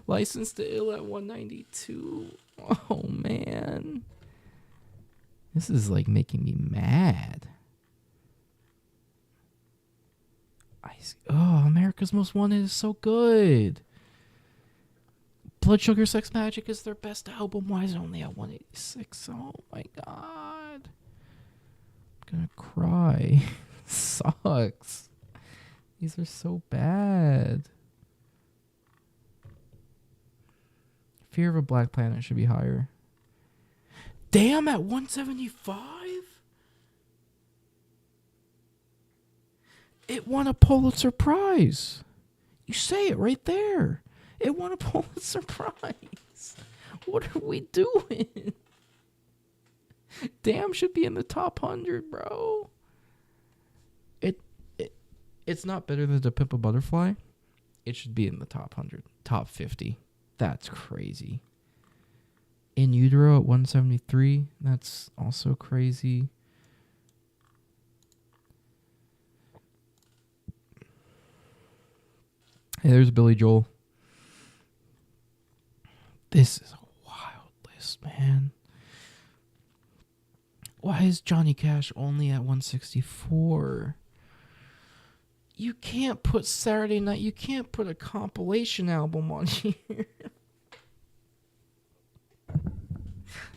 License to Ill at 192. Oh, man. This is like making me mad. America's Most Wanted is so good. Blood Sugar Sex Magic is their best album. Why is it only at 186? Oh my god. I'm gonna cry. Sucks. These are so bad. Fear of a Black Planet should be higher. Damn, at 175? It won a Pulitzer Prize. You say it right there. It won a Pulitzer Prize. What are we doing? Damn should be in the top 100, bro. It's not better than To Pimp a Butterfly. It should be in the top 100, top 50. That's crazy. In Utero at 173. That's also crazy. Hey, there's Billy Joel. This is a wild list, man. Why is Johnny Cash only at 164? You can't put Saturday Night. You can't put a compilation album on here.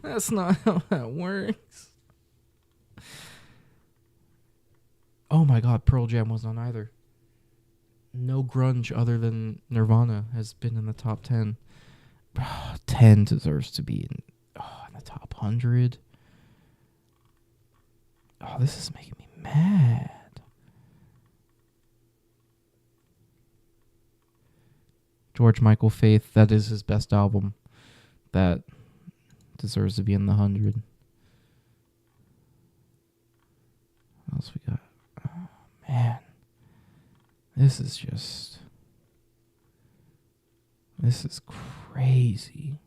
That's not how that works. Oh my god, Pearl Jam was on either. No grunge other than Nirvana has been in the top 10. 10 deserves to be in the top 100. Oh, this is making me mad. George Michael Faith, that is his best album. That deserves to be in the 100. What else we got? Oh, man. This is crazy.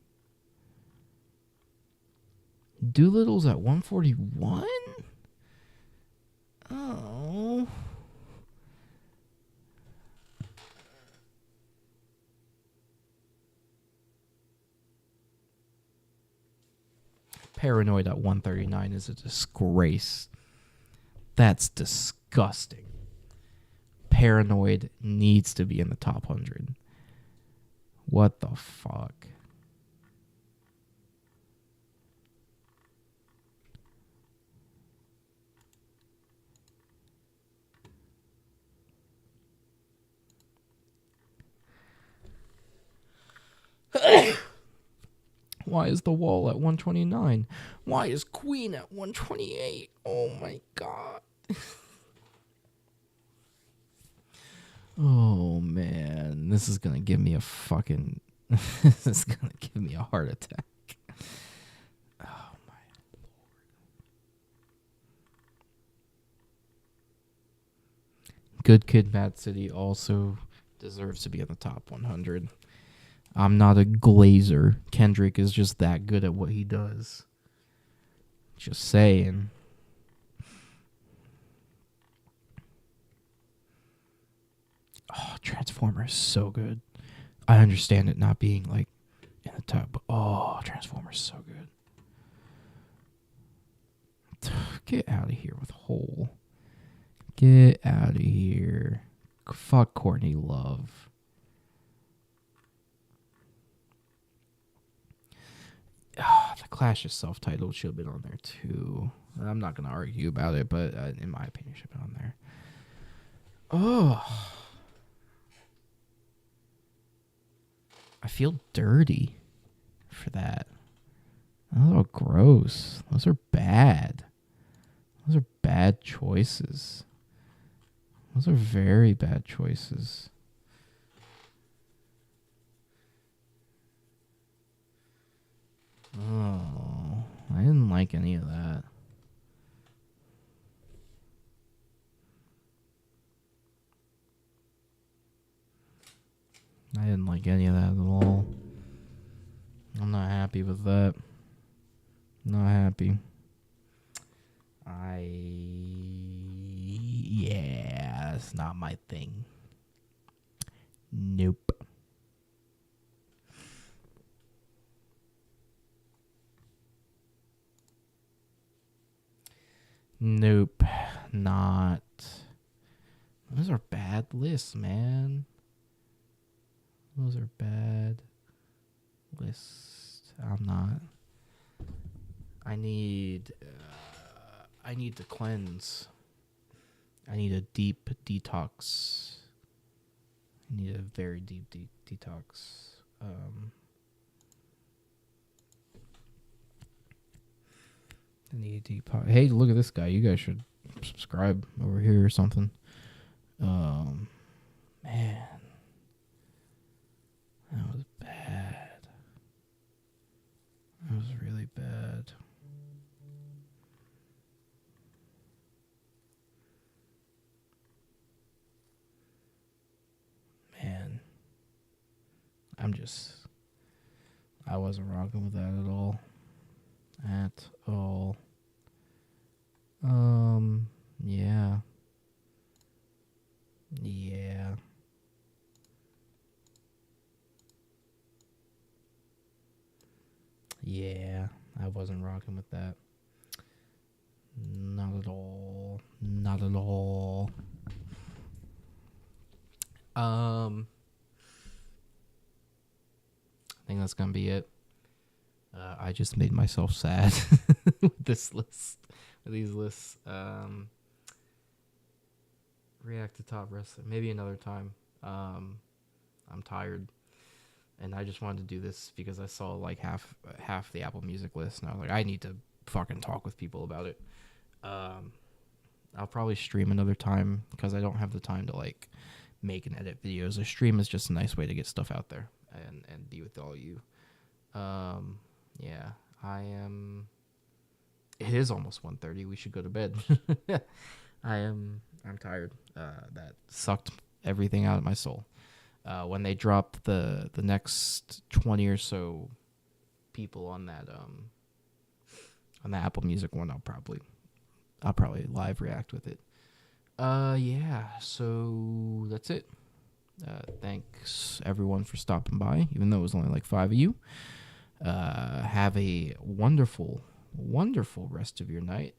Doolittle's at 141? Oh. Paranoid at 139 is a disgrace. That's disgusting. Paranoid needs to be in the top 100. What the fuck? Why is The Wall at 129? Why is Queen at 128? Oh my god. Oh man, this is gonna give me a fucking. This is gonna give me a heart attack. Oh my lord. Good Kid, Mad City also deserves to be in the top 100. I'm not a glazer. Kendrick is just that good at what he does. Just saying. Oh, Transformer is so good. I understand it not being like in the top, but oh, Transformer is so good. Get out of here with Hole. Get out of here. Fuck Courtney Love. The Clash is self-titled should have been on there too. I'm not gonna argue about it, but in my opinion, should have been on there. Oh, I feel dirty for that. Oh, gross. Those are bad. Those are bad choices. Those are very bad choices. Oh, I didn't like any of that. I didn't like any of that at all. I'm not happy with that. Not happy. Yeah, it's not my thing. Nope. Nope. Not. Those are bad lists, man. Those are bad lists. I'm not. I need to cleanse. I need a deep detox. I need a very deep detox. I need a deep. Hey, look at this guy. You guys should subscribe over here or something. Man, that was bad. That was really bad. Man, I wasn't rocking with that at all. At all. Yeah. Yeah. Yeah, I wasn't rocking with that. Not at all. Not at all. I think that's gonna be it. I just made myself sad with this list, with these lists. React to top wrestler, maybe another time. I'm tired, and I just wanted to do this because I saw like half the Apple Music list, and I was like, I need to fucking talk with people about it. I'll probably stream another time because I don't have the time to like make and edit videos. A stream is just a nice way to get stuff out there and be with all you. Yeah, I am. It is almost 1:30. We should go to bed. I'm tired. That sucked everything out of my soul. When they drop the next 20 or so people on that Apple Music one, I'll probably live react with it. Yeah, so that's it. Thanks everyone for stopping by, even though it was only like 5 of you. Have a wonderful rest of your night.